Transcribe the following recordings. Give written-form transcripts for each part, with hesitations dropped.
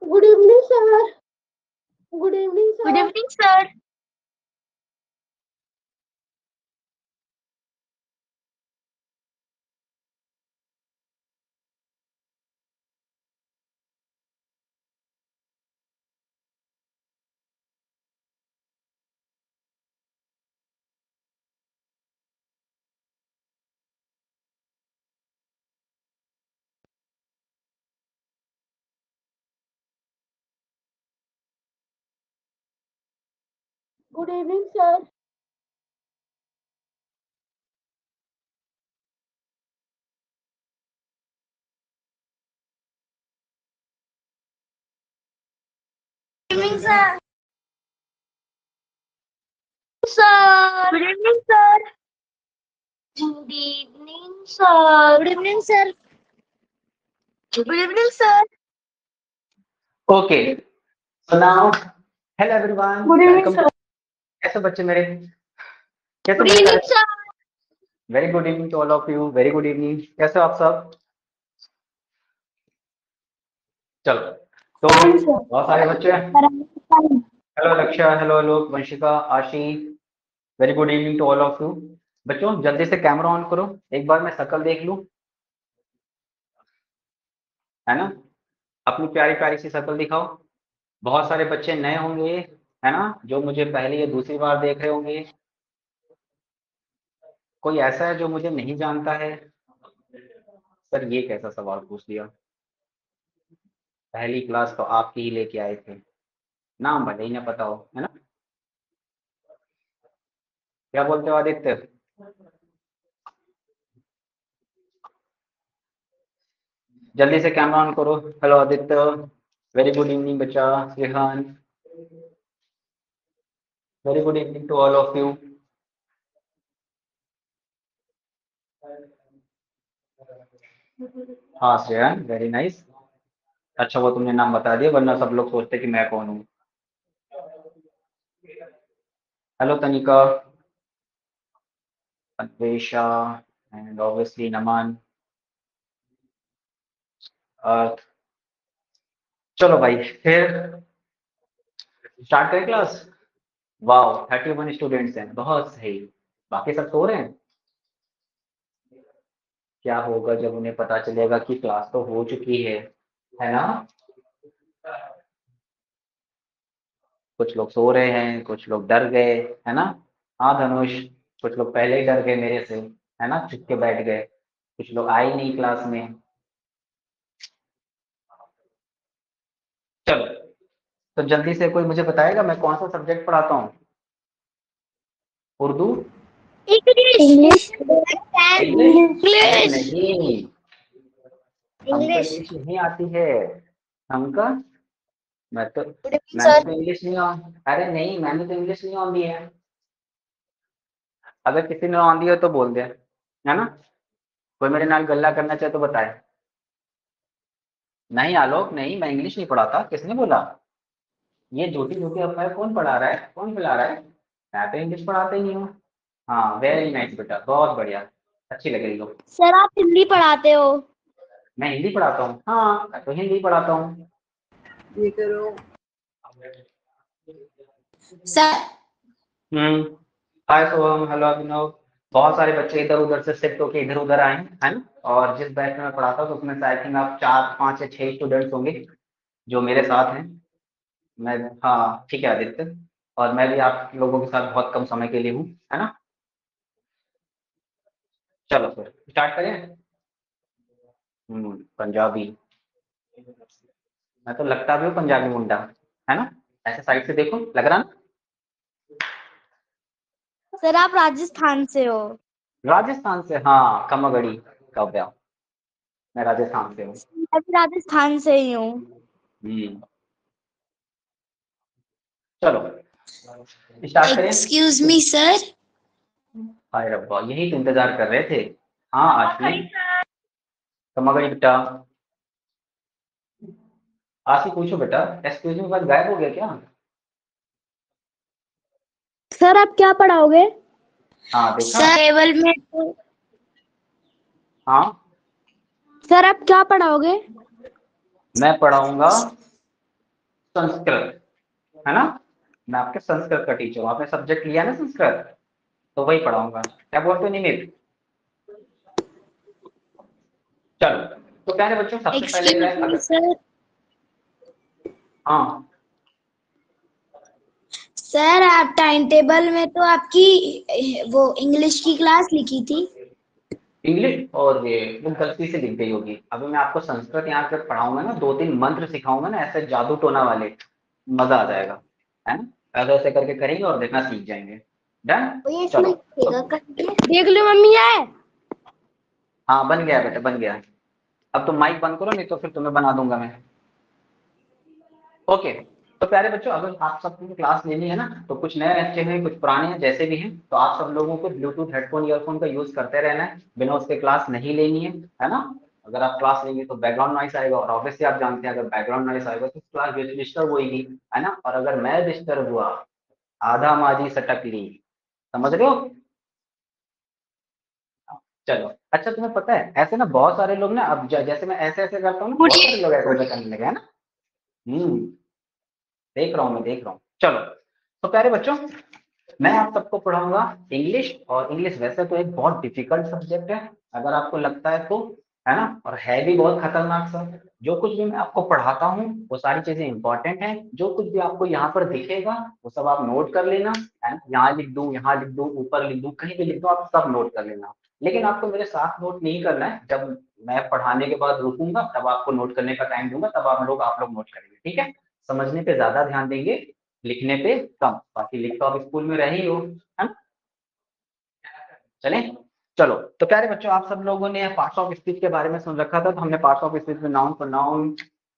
Good evening, sir. Good evening, Good sir. evening, sir. Good evening, sir. Good evening, sir. Sir. Good evening, sir. Good evening, sir. Good evening, sir. Good evening, sir. Okay, so now, hello everyone, Good evening, welcome sir. to कैसे बच्चे मेरे कैसे Good मेरे evening, प्यारे sir. Very good evening to all of you very good evening कैसे हो आप सब चलो तो Fine, sir. बहुत सारे बच्चे Sir, I'm fine. Hello Lakshya hello Alok Vanshika Aashi very good evening to all of you बच्चों जल्दी से कैमरा ऑन करो एक बार मैं शक्ल देख लूं है ना अपनी प्यारी प्यारी सी शक्ल दिखाओ बहुत सारे बच्चे नए होंगे है ना जो मुझे पहली या दूसरी बार देख रहे होंगे कोई ऐसा है जो मुझे नहीं जानता है सर ये कैसा सवाल पूछ दिया पहली क्लास तो आपकी ही लेके आए थे नाम भले ही ना पता हो है ना क्या बोलते हो आदित्य जल्दी से कैमरा ऑन करो hello Aditya very good evening बच्चा Rihan very good evening to all of you हाँ श्रेयन वेरी नाइस अच्छा वो तुमने नाम बता दिया वरना सब लोग सोचते कि मैं कौन हूँ हेलो तनिका अन्वेषा एंड ऑब्वियसली नमन अर्थ चलो भाई फिर स्टार्ट करें क्लास वाओ 31 स्टूडेंट्स हैं बहुत सही बाकी सब सो रहे हैं क्या होगा जब उन्हें पता चलेगा कि क्लास तो हो चुकी है ना कुछ लोग सो रहे हैं कुछ लोग डर गए है ना हाँ धनुष कुछ लोग पहले ही डर गए मेरे से है ना चुप के बैठ गए कुछ लोग आए ही नहीं क्लास में चलो तो जल्दी से कोई मुझे बताएगा मैं कौन सा सब्जेक्ट पढ़ाता हूँ उर्दू English. इंग्लिश अरे English. नहीं हमको English. इंग्लिश नहीं आती है हमका मैं तो Good evening, मैंने sir. तो इंग्लिश नहीं अरे नहीं मैंने तो इंग्लिश नहीं आती है अगर किसी ने आंदी हो तो बोल दे है ना कोई मेरे नाल गल्ला करना चाहे तो बताए नहीं आलोक नहीं मैं इंग्लिश नहीं पढ़ाता किसने बोला ये झूठी झूठी अफवाह कौन पढ़ा रहा है कौन फैला रहा है मैं तो इंग्लिश पढ़ाता ही नहीं हूँ हाँ वेरी नाइस बेटा बहुत बढ़िया अच्छी लग रही हो सर आप हिंदी पढ़ाते हो मैं हिंदी पढ़ाता हूँ हाँ मैं तो हिंदी पढ़ाता हूँ ये करो सर हम्म हाय सोहम हेलो अभिनव बहुत सारे बच्चे इधर उधर से शिफ्ट होके इधर उधर आए हैं है ना और जिस बैच में मैं पढ़ाता हूँ तो उसमें से आई थिंक आप 4 5 या 6 स्टूडेंट्स होंगे जो मेरे साथ हैं मैं हाँ ठीक है आदित्य और मैं भी आप लोगों के साथ बहुत कम समय के लिए हूँ है ना चलो फिर स्टार्ट करें पंजाबी मैं तो लगता भी हूँ पंजाबी मुंडा है ना ऐसे साइड से देखो लग रहा ना सर आप राजस्थान से हो राजस्थान से हाँ कमगढ़ी काव्या मैं राजस्थान से हूँ मैं भी राजस्थान से ही हूँ हम्म, चलो स्टार्ट करें एक्सक्यूज मी सर हाय रब्बा यही तो इंतजार कर रहे थे हाँ आशी कमगढ़ी बेटा आशी पूछो बेटा एक्सक्यूज मी बस गायब हो गया क्या सर आप क्या पढ़ाओगे? हाँ देखा सर टेबल में हाँ सर आप क्या पढ़ाओगे? मैं पढ़ाऊंगा संस्कृत, है ना। मैं आपके संस्कृत का टीचर हूँ, आपने सब्जेक्ट लिया ना संस्कृत, तो वही पढ़ाऊंगा। क्या बोलते हो निमित? चलो, तो प्यारे बच्चों सबसे पहले एक्सक्यूज मी सर। हाँ सर आप टाइम टेबल में तो आपकी वो इंग्लिश की क्लास लिखी थी। इंग्लिश, और ये वो गलती से लिख गई होगी। अभी मैं आपको संस्कृत यहाँ पे पढ़ाऊंगा ना, 2-3 मंत्र सिखाऊंगा ना, ऐसे जादू टोना वाले, मजा आ जाएगा, है ना। ऐसे ऐसे करके करेंगे और देखना सीख जाएंगे। डन, ये चलो। देख लो मम्मी है। हाँ बन गया बेटा, बन गया। अब तुम माइक बंद करो, नहीं तो फिर तुम्हें बना दूंगा मैं। ओके, तो प्यारे बच्चों अगर आप सबको क्लास लेनी है ना, तो कुछ नए बच्चे हैं कुछ पुराने हैं जैसे भी हैं, तो आप सब लोगों को ब्लूटूथ हेडफोन ईयरफोन का यूज करते रहना है, बिना उसके क्लास नहीं लेनी है ना। अगर आप क्लास लेंगे तो बैकग्राउंड नॉइस आएगा, और ऑब्वियसली आप जानते हैं अगर बैकग्राउंड नॉइस आएगा तो क्लास डिस्टर्ब होगी, है ना। और अगर मैं डिस्टर्ब हुआ, आधा माजी सटक ली, समझ रहे हो। चलो, अच्छा तुम्हें पता है ऐसे ना बहुत सारे लोग ना, अब जैसे मैं ऐसे ऐसे करता हूँ ना, बहुत सारे लोग ऐसे ऐसे करने लगे, है ना। देख रहा हूँ, मैं देख रहा हूँ। चलो, तो प्यारे बच्चों मैं आप सबको पढ़ाऊंगा इंग्लिश, और इंग्लिश वैसे तो एक बहुत डिफिकल्ट सब्जेक्ट है, अगर आपको लगता है तो, है ना, और है भी बहुत खतरनाक सा। जो कुछ भी मैं आपको पढ़ाता हूँ वो सारी चीजें इंपॉर्टेंट हैं, जो कुछ भी आपको यहाँ पर दिखेगा वो सब आप नोट कर लेना, है ना। यहाँ लिख दूँ, यहाँ लिख दूँ, ऊपर लिख दूँ, कहीं भी लिख दूँ, आप सब नोट कर लेना। लेकिन आपको मेरे साथ नोट नहीं करना है, जब मैं पढ़ाने के बाद रुकूंगा तब आपको नोट करने का टाइम दूंगा, तब आप लोग नोट करेंगे, ठीक है। समझने पे ज्यादा ध्यान देंगे, लिखने पे कम। बाकी लिख तो आप स्कूल में रहे ही हो, है ना। चलें, चलो, तो प्यारे बच्चों आप सब लोगों ने पार्ट्स ऑफ स्पीच के बारे में सुन रखा था, तो हमने पार्ट्स ऑफ स्पीच में नाउन, प्रोनाउन,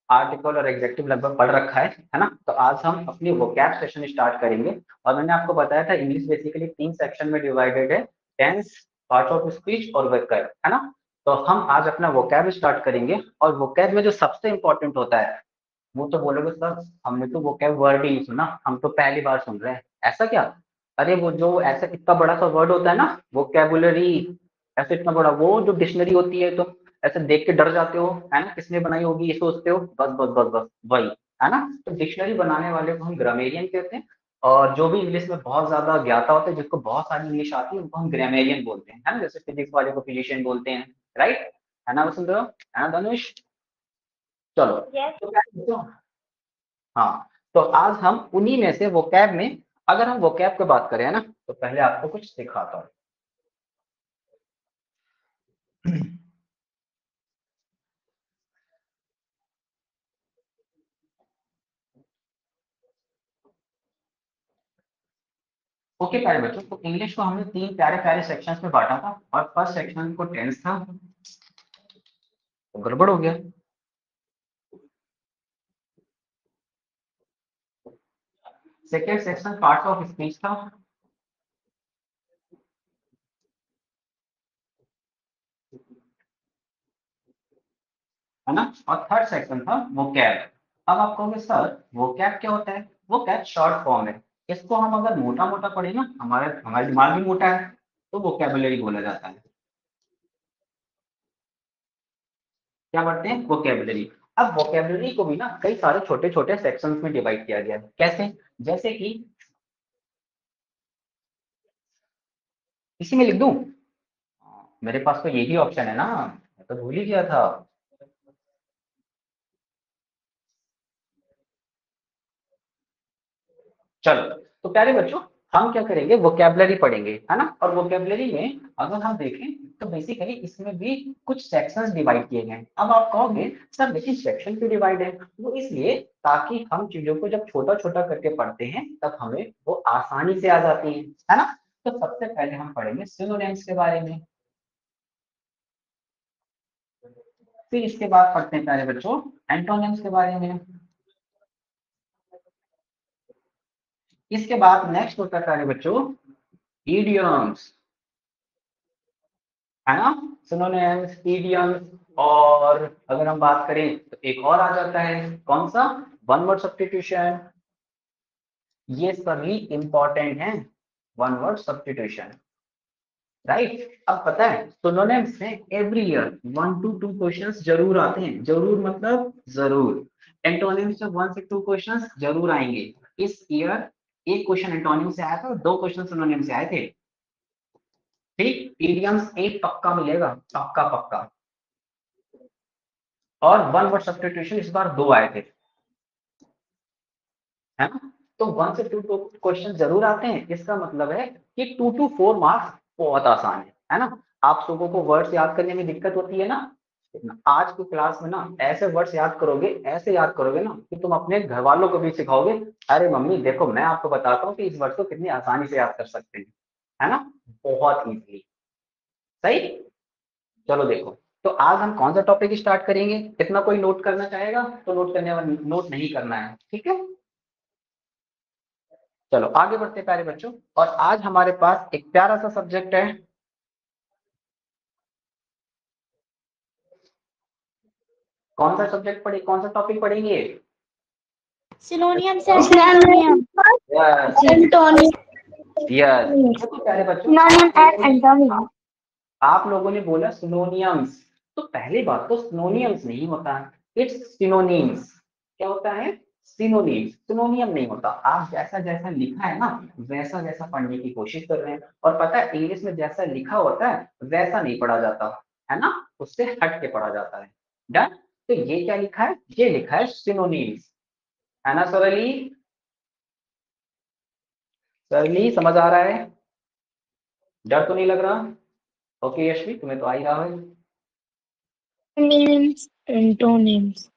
आर्टिकल और एडजेक्टिव लगभग पढ़ रखा है ना। तो आज हम अपनी वोकैब सेशन स्टार्ट करेंगे, और मैंने आपको बताया था इंग्लिश बेसिकली 3 सेक्शन में डिवाइडेड है, टेंस, पार्ट्स ऑफ स्पीच और वोकैब, है ना। तो हम आज अपना वोकैब स्टार्ट करेंगे, और वोकैब में जो सबसे इंपॉर्टेंट होता है, वो तो बोलोगे सर हमने तो वोकैब वर्ड ही नहीं सुना, हम तो पहली बार सुन रहे हैं, ऐसा क्या। अरे वो जो ऐसा इतना बड़ा सा वर्ड होता है ना, वोकैबुलरी, ऐसे इतना बड़ा, वो जो डिक्शनरी होती है, तो ऐसे देख के डर जाते हो, है ना, किसने बनाई होगी ये सोचते हो, बस बस बस बस वही, है ना। तो डिक्शनरी बनाने वाले को हम ग्रामेरियन कहते हैं, और जो भी इंग्लिश में बहुत ज्यादा ज्ञाता होते हैं, जिसको बहुत सारी इंग्लिश आती है, उनको हम ग्रामेरियन बोलते हैं, है ना। जैसे फिजिक्स वाले को फिजिशियन बोलते हैं, राइट, है ना वसुंधरा, है ना धनुष। चलो, तो क्या कहते हो? हाँ, तो आज हम उन्हीं में से वोकैब में, अगर हम वोकैब की बात करें ना, तो पहले आपको कुछ सिखाता हूँ। ओके प्यारे बच्चों, तो इंग्लिश को हमने 3 प्यारे प्यारे सेक्शंस में बांटा था, और फर्स्ट सेक्शन को टेंस था, तो गड़बड़ हो गया। Second section parts of speech था, है ना, और थर्ड सेक्शन था वोकैब। अब आप कहोगे सर वोकैब क्या होता है। वोकैब शॉर्ट फॉर्म है, इसको हम अगर मोटा मोटा पढ़े ना, हमारा दिमाग भी मोटा है, तो वोकैबुलरी बोला जाता है। क्या पढ़ते हैं, वोकैबुलरी। अब वोकैबुलरी को भी ना कई सारे छोटे छोटे सेक्शंस में डिवाइड किया गया है, कैसे, जैसे कि इसी में लिख दूं, मेरे पास तो यही ऑप्शन है ना, मैं तो भूल ही गया था। चलो, तो प्यारे बच्चों हम क्या करेंगे, वोकैबुलरी पढ़ेंगे, है ना। और वोकैबुलरी में अगर हम देखें तो बेसिकली इसमें भी कुछ सेक्शंस डिवाइड किए गए हैं। अब आप कहोगे सर लेकिन सेक्शन क्यों डिवाइड है, वो इसलिए ताकि हम चीजों को जब छोटा छोटा करके पढ़ते हैं तब हमें वो आसानी से आ जाती है ना। तो सबसे पहले हम पढ़ेंगे सिनोनिम्स के बारे में, फिर इसके बाद पढ़ते हैं प्यारे बच्चों एंटोनिम्स के बारे में, इसके बाद नेक्स्ट होता है प्यारे बच्चों इडियम्स, है ना, सिनोनिम्स, इडियम्स। और अगर हम बात करें तो एक और आ जाता है, कौन सा, वन वर्ड सब्स्टिट्यूशन। ये सभी इंपॉर्टेंट हैं, वन वर्ड सब्स्टिट्यूशन। राइट। अब पता है सिनोनिम्स में एवरी ईयर 1 to 2 क्वेश्चंस जरूर आते हैं, जरूर मतलब जरूर। एंटोनिम्स में 1 से 2 क्वेश्चंस जरूर आएंगे। इस ईयर एक क्वेश्चन एंटोनिम से आया था और 2 क्वेश्चन सिनोनिम से आए थे। ठीक, इडियम्स एक पक्का मिलेगा, पक्का पक्का। और 1 वर्ड सब्स्टिट्यूशन इस बार 2 आए थे, है ना। तो 1 से 2 क्वेश्चन जरूर आते हैं, इसका मतलब है कि 2 to 4 मार्क्स बहुत आसान है ना। आप लोगों को वर्ड्स याद करने में दिक्कत होती है ना, आज की क्लास में ना ऐसे वर्ड्स याद करोगे, ऐसे याद करोगे ना कि तुम अपने घर वालों को भी सिखाओगे, अरे मम्मी देखो मैं आपको बताता हूँ कि इस वर्ड को कितनी आसानी से याद कर सकते हैं, है ना, बहुत इजीली। सही। चलो देखो, तो आज हम कौन सा टॉपिक स्टार्ट करेंगे, इतना कोई नोट करना चाहेगा तो नोट नहीं करना है, ठीक है। चलो आगे बढ़ते प्यारे बच्चों, और आज हमारे पास एक प्यारा सा सब्जेक्ट है। कौन सा सब्जेक्ट पढ़े, कौन सा टॉपिक पढ़ेंगे? सिनोनियम से सिनोनियम। एंटोनिम। यस। देखो प्यारे बच्चों, सिनोनिम एंड एंटोनिम। आप लोगों ने बोला सिनोनियम्स, तो पहली बात तो सिनोनियम्स नहीं होता, इट्स सिनोनिम्स। क्या होता है? सिनोनिम्स, सिनोनियम नहीं होता। आप जैसा जैसा लिखा है ना वैसा वैसा पढ़ने की कोशिश कर रहे हैं, और पता है इंग्लिश में जैसा लिखा होता है वैसा नहीं पढ़ा जाता, है ना, उससे हट के पढ़ा जाता है। डन। तो ये क्या लिखा है? ये लिखा है सिनोनिम्स, है ना सरली? सरली समझ आ रहा है? डर तो नहीं लग रहा? ओके यशवी, तुम्हें तो आ ही रहा है। Means antonyms.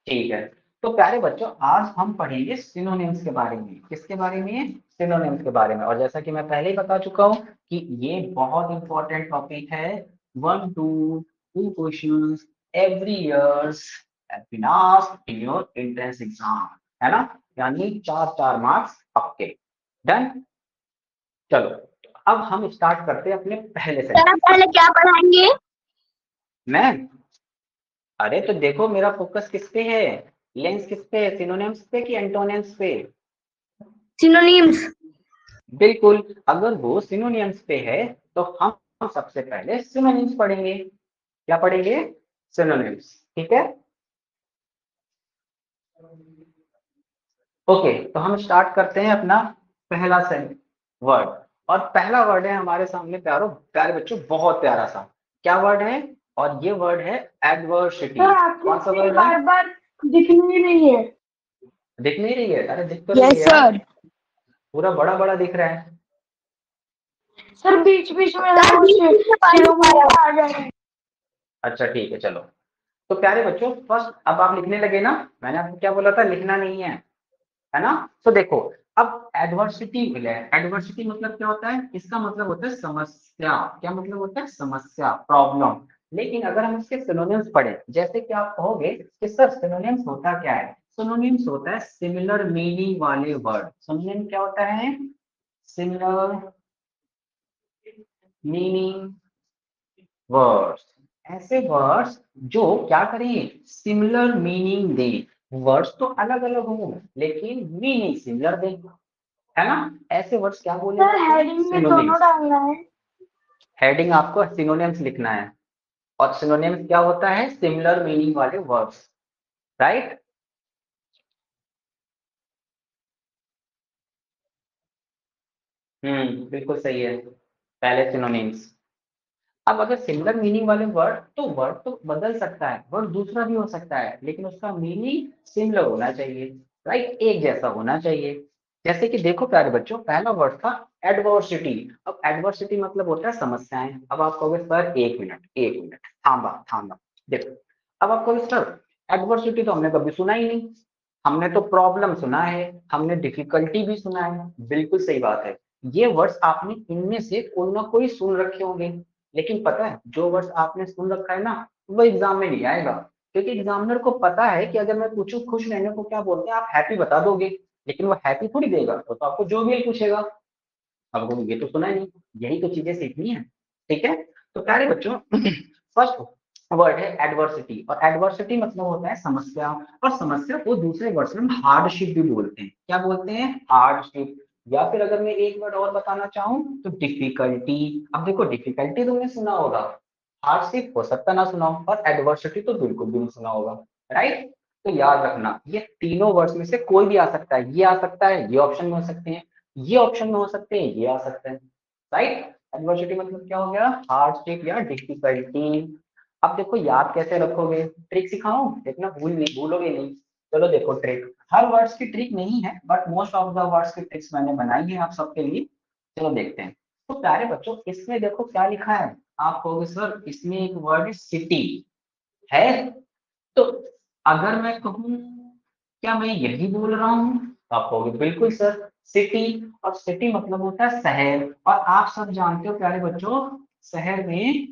ठीक है। तो प्यारे बच्चों आज हम पढ़ेंगे सिनोनिम्स के बारे में। किसके बारे में? सिनोनिम्स के बारे में। और जैसा कि मैं पहले ही बता चुका हूँ कि ये बहुत इंपॉर्टेंट टॉपिक है। 1 to 2 questions every years have been asked in your entrance exam, है ना, यानी 4 मार्क्स पक्के। डन। चलो अब हम स्टार्ट करते हैं अपने पहले सर आप सेंटेंस। पहले क्या पढ़ाएंगे? मैं, अरे तो देखो मेरा फोकस किस पे है, लेंस किस पे है, सिनोनिम्स पे कि एंटोनिम्स पे? सिनोनिम्स। बिल्कुल, अगर वो सिनोनिम्स पे है तो हम सबसे पहले सिनोनिम्स पढ़ेंगे। क्या पढ़ेंगे? सिनोनिम्स, ठीक है। ओके, तो हम स्टार्ट करते हैं अपना पहला वर्ड। और पहला वर्ड है हमारे सामने प्यारे बच्चों, बहुत प्यारा सा। क्या वर्ड है? और ये वर्ड है एडवर्सिटी। सर आपकी कौन सा स्क्रीन वर्ड है? बार बार दिख नहीं है। दिख नहीं रही है? अरे दिख तो रही है यस यार, सर। पूरा बड़ा बड़ा दिख रहा है। सर बीच बीच में आ जाए। अच्छा ठीक है चलो। तो प्यारे बच्चों फर्स्ट अब आप लिखने लगे ना, मैंने आपको क्या बोला था, लिखना नहीं है ना। तो देखो अब एडवर्सिटी मिला है, एडवर्सिटी मतलब क्या होता है? इसका मतलब होता है समस्या। क्या मतलब होता है? समस्या, प्रॉब्लम। लेकिन अगर हम इसके सिनोनिम्स पढ़े, जैसे कि आप कहोगे कि सर सिनोनिम्स होता क्या है? सिनोनिम्स होता है सिमिलर मीनिंग वाले वर्ड। सिनोनिम क्या होता है? सिमिलर मीनिंग वर्ड्स, ऐसे वर्ड्स जो क्या करें? सिमिलर मीनिंग दें। वर्ड्स तो अलग अलग हो लेकिन मीनिंग सिमिलर दें, है ना, ऐसे वर्ड्स क्या बोले सर जाते हैं? हेडिंग में दोनों सिनोनिम्स। डालना है। हेडिंग आपको सिनोनिम्स लिखना है, और सिनोनिम्स क्या होता है? सिमिलर मीनिंग वाले वर्ड्स, राइट। बिल्कुल सही है, पहले सिनोनिम्स। अब अगर सिमिलर मीनिंग वाले वर्ड तो बदल सकता है, वर्ड दूसरा भी हो सकता है, लेकिन उसका मीनिंग सिमिलर होना चाहिए, राइट, एक जैसा होना चाहिए। जैसे कि देखो प्यारे बच्चों, पहला वर्ड था एडवर्सिटी। अब एडवर्सिटी मतलब होता है समस्याएं। अब आप कहोगे सर एक मिनट थामा थामा, देखो अब आप कहोगे सर एडवर्सिटी तो हमने कभी सुना ही नहीं, हमने तो प्रॉब्लम सुना है, हमने डिफिकल्टी भी सुना है। बिल्कुल सही बात है, ये वर्ड्स आपने इनमें से कोई ना कोई सुन रखे होंगे, लेकिन पता है जो वर्ड्स आपने सुन रखा है ना वो एग्जाम में नहीं आएगा, क्योंकि एग्जामिनर को पता है कि अगर मैं पूछूं खुश रहने को क्या बोलते हैं, आप हैप्पी बता दोगे, लेकिन वो हैप्पी थोड़ी देगा, वो तो आपको जोवियल पूछेगा। अब वो ये तो सुना ही नहीं, यही तो चीजें सीखनी है, ठीक है। तो प्यारे बच्चों फर्स्ट वर्ड है एडवर्सिटी, और एडवर्सिटी मतलब होता है समस्या, और समस्या को दूसरे वर्ड्स में हार्डशिप भी बोलते हैं। क्या बोलते हैं? हार्डशिप। या फिर अगर मैं एक वर्ड और बताना चाहूँ तो डिफिकल्टी। अब देखो डिफिकल्टी तुमने सुना होगा, हार्डशिप हो सकता ना सुना हो, और एडवर्सिटी तो बिल्कुल भी नहीं सुना होगा, राइट। तो याद रखना ये तीनों वर्ड्स में से कोई भी आ सकता है, ये आ सकता है, ये ऑप्शन में हो सकते हैं, ये ऑप्शन में हो सकते हैं, ये आ सकते हैं, राइट। एडवर्सिटी मतलब क्या हो गया, हार्डशिप या डिफिकल्टी। अब देखो याद कैसे रखोगे, ट्रिक सिखाऊं, देखना भूलोगे नहीं। चलो देखो ट्रिक, हर वर्ड्स की ट्रिक नहीं है but most of the words की ट्रिक्स मैंने बनाई है आप सबके लिए। चलो देखते हैं। तो प्यारे बच्चों इसमें देखो क्या लिखा है, आप कहोगे सर इसमें एक वर्ड सिटी है, तो अगर मैं कहूँ क्या मैं यही बोल रहा हूँ, तो आप कहोगे बिल्कुल सर सिटी, और सिटी मतलब होता है शहर, और आप सब जानते हो प्यारे बच्चों शहर में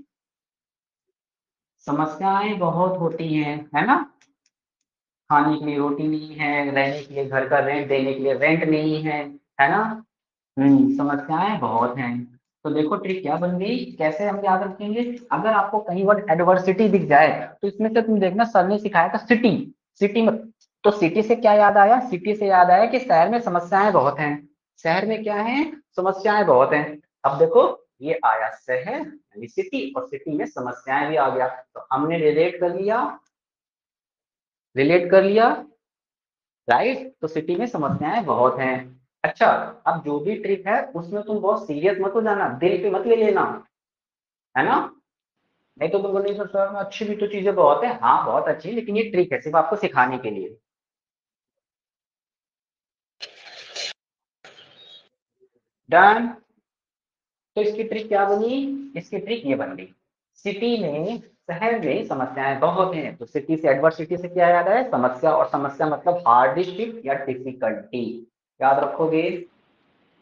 समस्याएं बहुत होती हैं, है ना। खाने के लिए रोटी नहीं है, रहने के लिए घर का रेंट देने के लिए रेंट नहीं है ना। समस्याएं बहुत हैं। तो देखो ट्रिक क्या बन गई, कैसे हम याद रखेंगे, अगर आपको कहीं वर्ड एडवर्सिटी दिख जाए तो इसमें से तुम देखना सर ने सिखाया था सिटी, सिटी मत, तो सिटी से क्या याद आया, सिटी से याद आया कि शहर में समस्याएं बहुत हैं, शहर में क्या है, समस्याएं बहुत हैं। अब देखो ये आया शहर यानी सिटी, और सिटी में समस्याएं भी आ गया, तो हमने रिलेट कर लिया, राइट। तो सिटी में समस्याएं बहुत हैं। अच्छा, अब जो भी ट्रिक है उसमें तुम बहुत सीरियस मत हो जाना, दिल पे मत ले लेना, है ना। नहीं तो तुम बोलोगे सर सर में अच्छी भी तो चीजें बहुत है, हाँ बहुत अच्छी है, लेकिन ये ट्रिक है सिर्फ आपको सिखाने के लिए। डन। तो इसकी ट्रिक क्या बनी, इसकी ट्रिक ये बन गई, सिटी में शहर में समस्याएं बहुत हैं, तो सिटी से एडवर्सिटी से क्या याद है, समस्या, और समस्या मतलब हार्डशिप या डिफिकल्टी, याद रखोगे,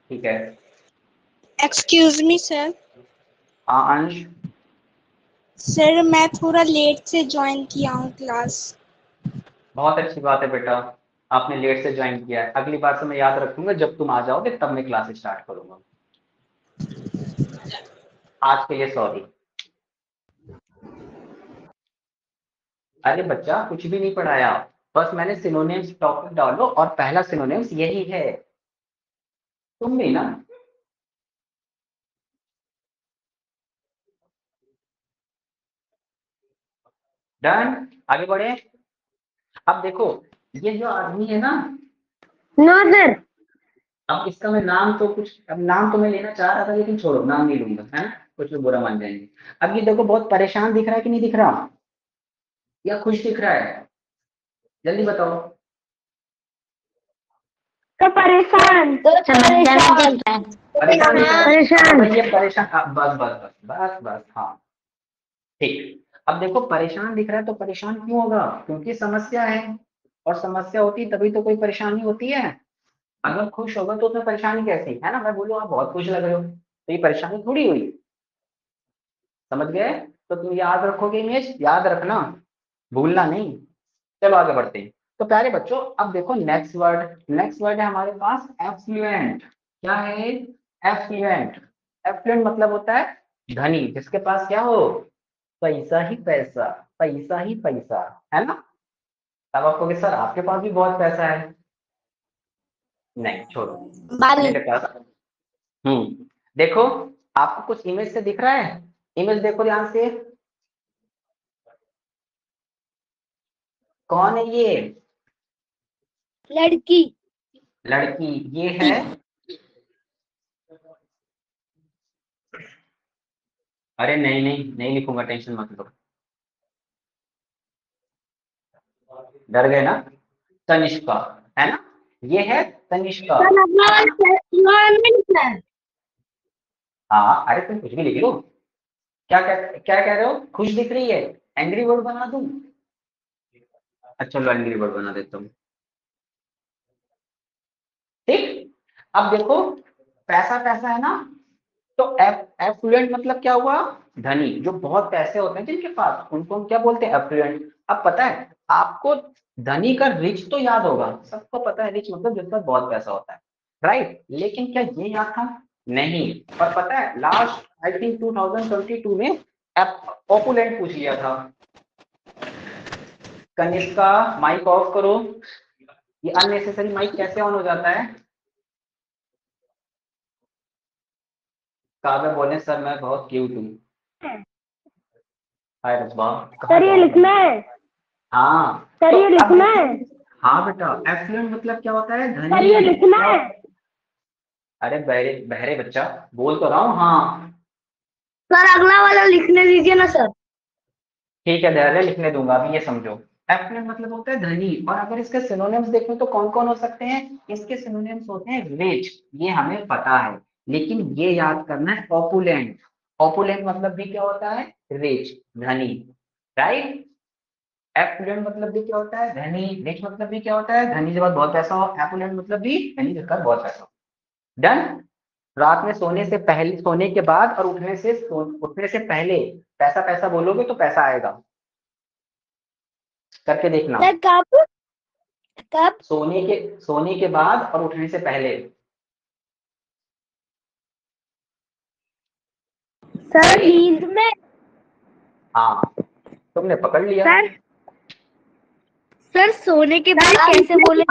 ठीक है। Excuse me sir. हाँ अंश। सर मैं थोड़ा लेट से ज्वाइन किया हूँ क्लास। बहुत अच्छी बात है बेटा, आपने लेट से ज्वाइन किया है, अगली बार से मैं याद रखूंगा जब तुम आ जाओगे तब मैं क्लास स्टार्ट करूंगा। आज के लिए सॉरी। अरे बच्चा कुछ भी नहीं पढ़ाया, बस मैंने सिनोनिम्स टॉपिक डालो और पहला सिनोनिम्स यही है, तुम भी ना। डन, आगे बढ़े। अब देखो ये जो आदमी है ना, नो सर। अब इसका मैं नाम तो कुछ, अब नाम तो मैं लेना चाह रहा था लेकिन छोड़ो नाम नहीं लूंगा, है ना, कुछ लोग बुरा मान जाएंगे। अब ये देखो बहुत परेशान दिख रहा है कि नहीं दिख रहा, या खुश दिख रहा है, जल्दी बताओ। तो परेशान, समस्या में दिख रहा है। परेशान दिख रहा है, परेशान। तो ये परेशान, बस बस बस बस बस, हाँ ठीक। अब देखो परेशान दिख रहा है तो परेशान क्यों होगा, क्योंकि समस्या है, और समस्या होती तभी तो कोई परेशानी होती है। अगर खुश होगा तो उसमें परेशानी कैसी, है ना, मैं बोलूँ आप बहुत खुश लग रहे हो तो ये परेशानी थोड़ी हुई, समझ गए। तो तुम याद रखोगे इमेज, याद रखना, भूलना नहीं। चलो आगे बढ़ते हैं। तो प्यारे बच्चों अब देखो नेक्स्ट वर्ड है हमारे पास एफ्लुएंट। क्या है, एफ्लुएंट। एफ्लुएंट मतलब होता है धनी, जिसके पास क्या हो, पैसा ही पैसा, पैसा ही पैसा, है ना। तब आप कहोगे सर आपके पास भी बहुत पैसा है, नहीं छोड़ो, बाली। मेरे पास। देखो आपको कुछ इमेज से दिख रहा है, इमेज देखो ध्यान से, कौन है ये, लड़की। लड़की, ये है, अरे नहीं नहीं नहीं लिखूंगा, टेंशन मत लो, डर गए ना, तनिष्का, है ना, ये है तनिष्का। हाँ अरे तुम कुछ भी लिख लो, क्या क्या क्या कह रहे हो, खुश दिख रही है, एंग्री बर्ड बना दूं, अच्छा लो एंग्री बर्ड बना देता हूँ, ठीक। अब देखो पैसा पैसा है ना, तो एफ्लुएंट मतलब क्या हुआ, धनी, जो बहुत पैसे होते हैं जिनके पास, उनको हम क्या बोलते हैं, एफ्लुएंट। अब पता है आपको धनी का रिच तो याद होगा, सबको पता है रिच मतलब जिसका बहुत पैसा होता है, राइट, लेकिन क्या ये याद था, नहीं। और पता है लास्ट आई थिंक 2022 में ऑपुलेंट पूछ लिया था। कनिष्का माइक ऑफ करो, ये अननेसेसरी माइक कैसे ऑन हो जाता है, काव्य बोले सर मैं बहुत क्यूट हूँ। हाय रब्बा, कहाँ सर ये जाऊँ लिखना मैं? है। हाँ सर तो ये अब लिखना है। हाँ बेटा, एफ्लुएंट मतलब क्या होता है? सर धनी। ये लिखना क्या है। अरे बहरे बहरे बच्चा, बोल तो रहा हूँ। हाँ सर अगला वाला लिखने दीजिए ना सर। ठीक है धैर्य, लिखने दूंगा। अभी ये समझो, एफ्लुएंट मतलब होता है धनी। और अगर इसके सिनोनिम्स देखें तो कौन कौन हो सकते हैं? इसके सिनोनिम्स होते हैं रिच, ये हमें पता है, लेकिन ये याद करना है ऑपुलेंट। ऑपुलेंट मतलब भी क्या होता है? रिच, धनी, राइट। एफ्लुएंट मतलब भी क्या होता है? धनी। रिच मतलब भी क्या होता है? धनी के बाद बहुत पैसा हो। एफ्लुएंट मतलब भी धनी जिसका बहुत पैसा हो। डन। रात में सोने से पहले, सोने के बाद और उठने से पहले पैसा पैसा बोलोगे तो पैसा आएगा। करके देखना। सर कब कब? सोने के बाद और उठने से पहले। सर नींद में। हाँ तुमने पकड़ लिया। सर सर सोने के बाद कैसे बोले?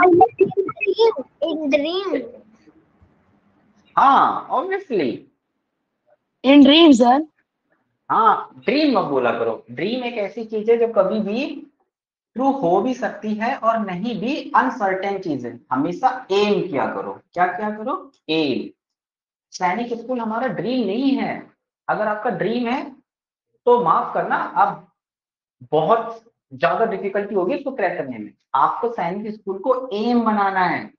In dream. हाँ ऑब्वियसली। In dream sir. हाँ ड्रीम मत बोला करो। ड्रीम एक ऐसी चीज है जो कभी भी ट्रू हो भी सकती है और नहीं भी, अनसर्टेन चीज है। हमेशा एम किया करो। क्या किया करो? एम। सैनिक स्कूल हमारा ड्रीम नहीं है। अगर आपका ड्रीम है तो माफ करना, आप बहुत ज्यादा डिफिकल्टी होगी इसको क्रैक करने में। आपको सैनिक स्कूल को एम बनाना है।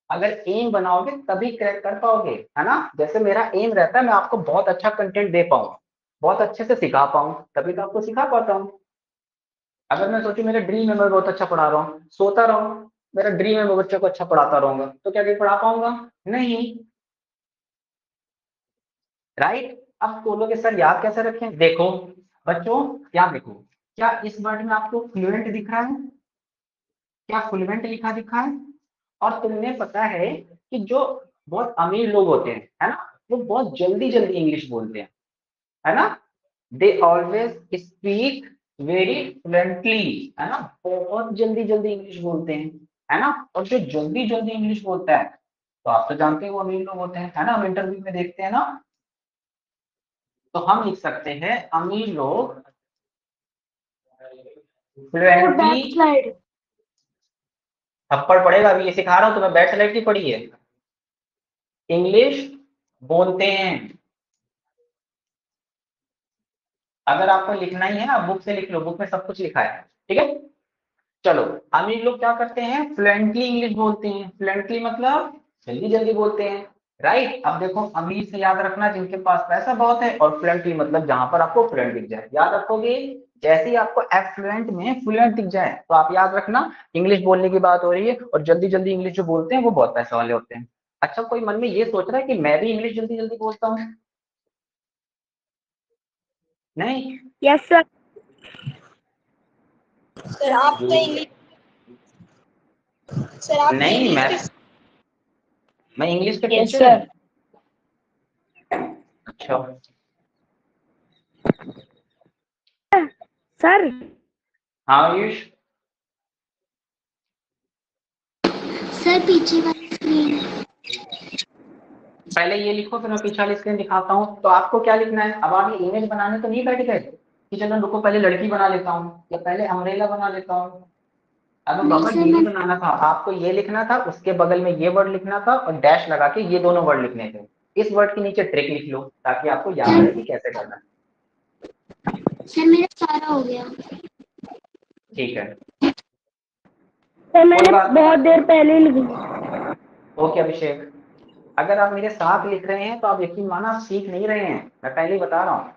अगर एम बनाओगे तभी क्रैक कर पाओगे, है ना। जैसे मेरा एम रहता है मैं आपको बहुत अच्छा कंटेंट दे पाऊँ, बहुत अच्छे से सिखा पाऊँ, तभी तो आपको सिखा पाता हूँ। अगर मैं सोचूं मेरा ड्रीम है मैं बहुत अच्छा पढ़ा रहा हूँ, सोता रहूं मेरा ड्रीम है मैं बच्चों को अच्छा पढ़ाता रहूंगा, तो क्या पढ़ा पाऊंगा? नहीं, राइट। अब बोलोगे सर याद कैसे रखें? देखो बच्चों, क्या देखो, क्या इस वर्ड में आपको फ्लुएंट दिख रहा है? क्या फ्लुएंट लिखा दिखा है? और तुमने पता है कि जो बहुत अमीर लोग होते हैं, है ना, वो बहुत जल्दी जल्दी इंग्लिश बोलते हैं, है ना। They always speak very fluently, है ना, बहुत जल्दी जल्दी इंग्लिश बोलते हैं, है ना। और जो जल्दी जल्दी इंग्लिश बोलता है तो आप तो जानते हैं वो अमीर लोग होते हैं, है ना। हम इंटरव्यू में देखते हैं ना, तो हम लिख सकते हैं अमीर लोग फ्लुएंटली। स्लाइड। थप्पड़ पड़ेगा, अभी ये सिखा रहा हूं तुम्हें, बैक स्लाइड की पढ़ी है। इंग्लिश बोलते हैं। अगर आपको लिखना ही है ना, बुक से लिख लो, बुक में सब कुछ लिखा है, ठीक है। चलो, अमीर लोग क्या करते हैं? फ्लुएंटली इंग्लिश बोलते हैं। फ्लुएंटली मतलब जल्दी जल्दी बोलते हैं, राइट। अब देखो, अमीर से याद रखना जिनके पास पैसा बहुत है, और फ्लुएंटली मतलब जहां पर आपको फ्लुएंट दिख जाए। याद रखोगे, जैसे ही आपको एफ्लुएंट में फ्लुएंट दिख जाए तो आप याद रखना इंग्लिश बोलने की बात हो रही है, और जल्दी जल्दी इंग्लिश जो बोलते हैं वो बहुत पैसा वाले होते हैं। अच्छा, कोई मन में ये सोच रहा है कि मैं भी इंग्लिश जल्दी जल्दी बोलता हूँ? नहीं। Yes sir. सर आप तो इंग्लिश सर आप तो नहीं, इंग्लिश के मैं इंग्लिश का यस टीचर सर। हूँ। अच्छा। सर हाँ आयुष। सर पीछे वाली स्क्रीन। पहले ये लिखो, फिर मैं पीछे वाली स्क्रीन दिखाता हूँ। तो आपको क्या लिखना है? अब आप ये इमेज बनाने तो नहीं बैठ गए कि चलो रुको पहले लड़की बना लेता हूँ या पहले अम्ब्रेला बना लेता हूँ। अब नहीं बाबा सर, ये नहीं मैं बनाना था, आपको ये लिखना था, उसके बगल में ये वर्ड लिखना था और डैश लगा के ये दोनों वर्ड लिखने थे। इस वर्ड के नीचे ट्रिक लिख लो ताकि आपको याद रहे कि कैसे करना है। सर मेरा सारा हो गया। ठीक है, सर मैंने कोई बात बहुत नहीं। देर पहले ही लिखी। ओके अभिषेक, अगर आप मेरे साथ लिख रहे हैं तो आप यकीन माना आप सीख नहीं रहे हैं, मैं पहले ही बता रहा हूँ।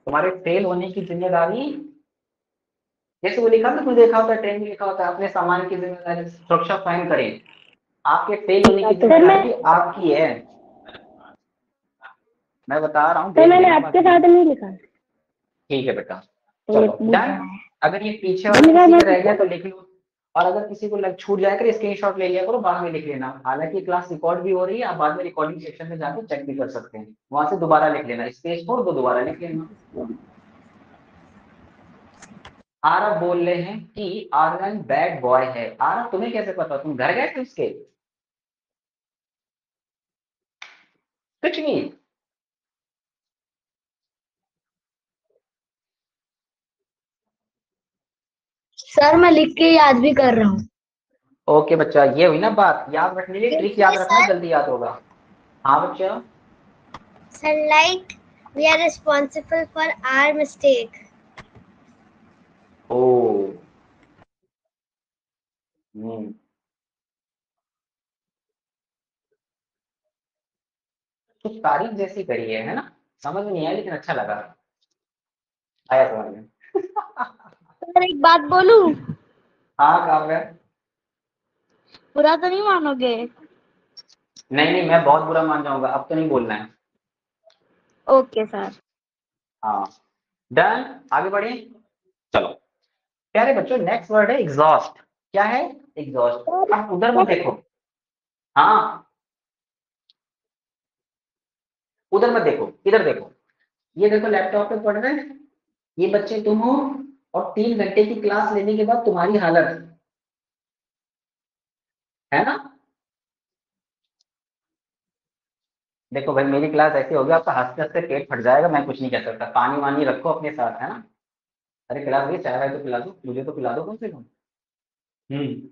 तुम्हारे फेल होने की जिम्मेदारी, जैसे वो लिखा था, तुमने देखा होता है ट्रेन में लिखा होता है, अपने सामान की जिम्मेदारी सुरक्षा स्वयं करें। आपके फेल होने की सर मैं जिम्मेदारी आपकी है। मैं बता रहा हूँ, सर देख मैंने लेना आपके बाकी। साथ नहीं लिखा। ठीक है बेटा, तो ये चलो पूछ डन। रहा है। अगर ये पीछे वाला मैंने कहा किसी मैं का रह गया तो लिख लो, और अगर किसी को लग छूट जाए कर स्क्रीनशॉट ले लिया करो, बाद में लिख लेना। हालांकि क्लास रिकॉर्ड भी हो रही है, आप बाद में रिकॉर्डिंग सेक्शन में जाकर चेक भी कर सकते हैं, वहां से दोबारा लिख लेना, स्पेस छोड़ दो दोबारा लिख लेना। आरव बोल रहे हैं कि आर्यन बैड बॉय है। आरव तुम्हें कैसे पता? तुम घर गए थे उसके? कुछ नहीं, सर मैं लिख के याद भी कर रहा हूँ। ओके बच्चा, ये हुई ना बात, याद रखने की ट्रिक याद रखना, जल्दी याद होगा। हाँ बच्चा, Sir, like we are responsible for our mistake. ओ हम्म, कुछ तारीफ जैसी करी है ना, समझ में नहीं आया लेकिन अच्छा लगा, आया समझ में। सर एक बात बोलूं, हाँ काम है। बुरा तो नहीं मानोगे? नहीं नहीं, मैं बहुत बुरा मान जाऊंगा, अब तो नहीं बोलना है। Okay sir. हाँ डन, आगे बढ़े। चलो प्यारे बच्चों, नेक्स्ट वर्ड है एग्जॉस्ट। क्या है? एग्जॉस्ट। आप उधर मत देखो, हाँ उधर मत देखो, इधर देखो। ये देखो लैपटॉप पे पढ़ रहे हैं ये बच्चे तुम हो, और 3 घंटे की क्लास लेने के बाद तुम्हारी हालत है ना। देखो भाई, मेरी क्लास ऐसी होगी, आपका हंसते हंसते पेट फट जाएगा, मैं कुछ नहीं कह सकता। पानी वानी रखो अपने साथ, है ना। अरे क्लास गई, चाय वाय तो पिला दो, मुझे तो पिला दो कम से कम। हम्म,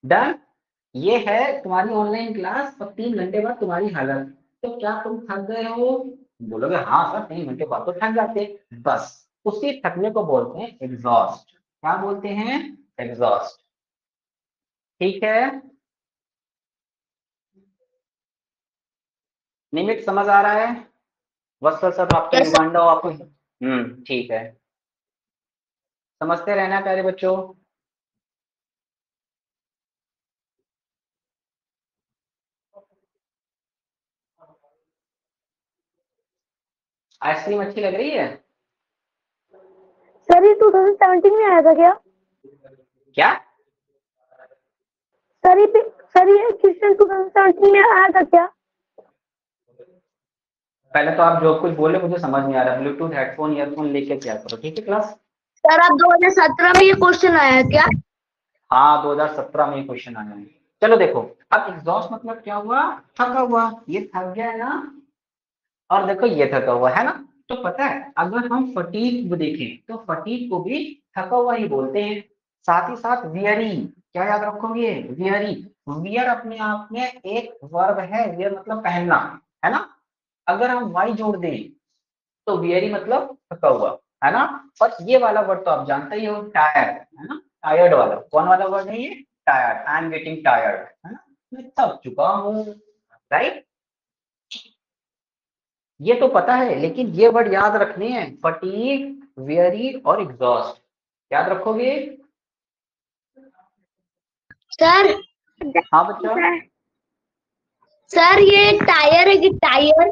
डन। ये है तुम्हारी ऑनलाइन क्लास, और 3 घंटे बाद तुम्हारी हालत। तो क्या तुम थक गए हो? बोलोगे हाँ सर, 3 घंटे बाद तो थक जाते। बस उसी थकने को बोलते हैं एग्जॉस्ट। क्या बोलते हैं? एग्जॉस्ट। ठीक है, निमित समझ आ रहा है? वत्सल सर आपका यस सर। युगांडा हो आपको। ठीक है, समझते रहना प्यारे बच्चों। आइसक्रीम अच्छी लग रही है? सर ये 2017 में आया था क्या? क्या? सर ये क्वेश्चन 2017 में आया था क्या? पहले तो आप जो कुछ बोले मुझे समझ नहीं आ रहा, ब्लूटूथ हेडफोन ईयरफोन लेके क्या करो, ठीक है क्लास। सर आप 2017 में ये क्वेश्चन आया है क्या? हाँ 2017 में क्वेश्चन आया है। चलो देखो, अब एग्जॉस्ट मतलब क्या हुआ? थका हुआ, ये थक गया है ना, और देखो ये थका हुआ है ना। तो पता है, अगर हम फटीग को देखें तो फटीग को भी थका हुआ ही बोलते हैं। साथ ही साथ वियरी, क्या याद रखोगे? वियरी। वियर अपने आप में एक वर्ब है, वियर मतलब पहनना, है ना। अगर हम वाई जोड़ दें तो वियरी मतलब थका हुआ, है ना। और ये वाला वर्ड तो आप जानते ही हो, टायर्ड, है ना। टायर्ड वाला कौन वाला वर्ड है ये? Tired, I am getting tired, है ना, मैं थक चुका हूँ, राइट। ये तो पता है, लेकिन ये वर्ड याद रखने हैं, फटीग, वियरी और एग्जॉस्ट। याद रखोगे? सर हाँ बच्चा। सर ये टायर है कि टायर?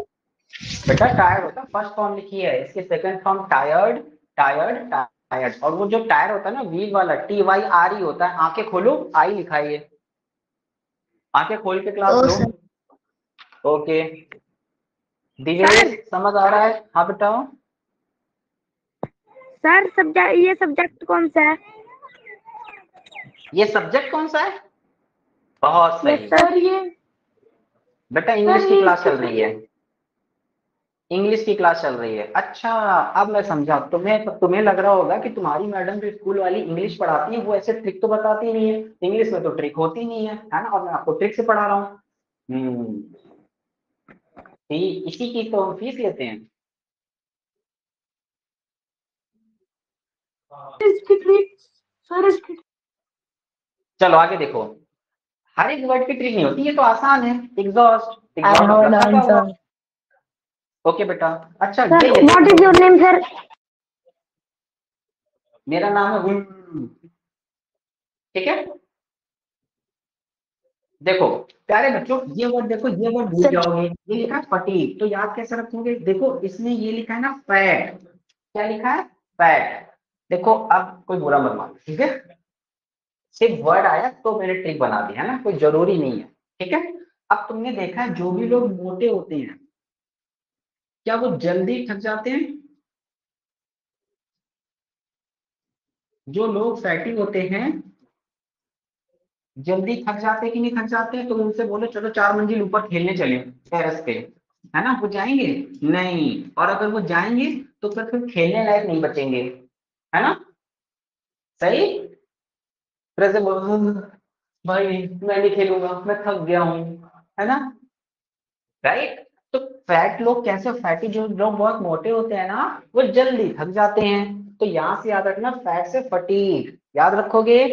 बेटा टायर्ड होता है फर्स्ट फॉर्म लिखी है, इसके second form tired, tired, tired. और वो जो टायर होता है ना, व्हील वाला, TYRE होता है। आंखें खोलो, आई लिखाई है, आंखें खोल के क्लास ओ लो। सर। ओके, दिवेश समझ आ रहा है? हाँ बताओ। सर सब्जेक्ट, ये सब्जेक्ट कौन सा है? ये सब्जेक्ट कौन सा है? बहुत यस सही सर। बेटा, इंग्लिश की क्लास चल रही है, इंग्लिश की क्लास चल रही है। अच्छा, अब मैं समझा। तुम्हें लग रहा होगा कि तुम्हारी मैडम जो स्कूल वाली इंग्लिश पढ़ाती है वो ऐसे ट्रिक तो बताती नहीं है, इंग्लिश में तो ट्रिक होती नहीं है ना, और मैं आपको ट्रिक से पढ़ा रहा हूँ। इसी की तो हम फीस लेते हैं। चलो आगे देखो, हर एक वर्ड की ट्रिक नहीं होती, ये तो आसान है। एग्जॉस्ट, एग्जॉस्ट मतलब थका हुआ। ओके बेटा। अच्छा सर ये व्हाट देखो, इज योर नेम सर? मेरा नाम है गुल्लू, ठीक है। देखो प्यारे बच्चों, ये वर्ड देखो, ये वर्ड भूल जाओगे। ये लिखा है फटीग, तो याद कैसे रखोगे? देखो इसमें ये लिखा है ना फैट, क्या लिखा है? फैट। देखो अब कोई बुरा मत मानो, ठीक है। सिर्फ वर्ड आया तो मैंने ट्रिक बना दी, है ना, कोई जरूरी नहीं है, ठीक है। अब तुमने देखा है, जो भी लोग मोटे होते हैं क्या वो जल्दी थक जाते हैं? जो लोग फैटी होते हैं जल्दी थक जाते हैं कि नहीं थक जाते हैं? तुम उनसे बोलो चलो 4 मंजिल ऊपर खेलने चले टेरेस पे, है ना, वो जाएंगे? नहीं। और अगर वो जाएंगे तो फिर खेलने लायक नहीं बचेंगे, है ना। सही। फिर ऐसे भाई मैं नहीं खेलूंगा, मैं थक गया हूँ, है ना, राइट। तो फैट लोग कैसे, फैटी जो लोग बहुत मोटे होते हैं ना, वो जल्दी थक जाते हैं। तो यहां से याद रखना, फैट से फटीग याद रखोगे।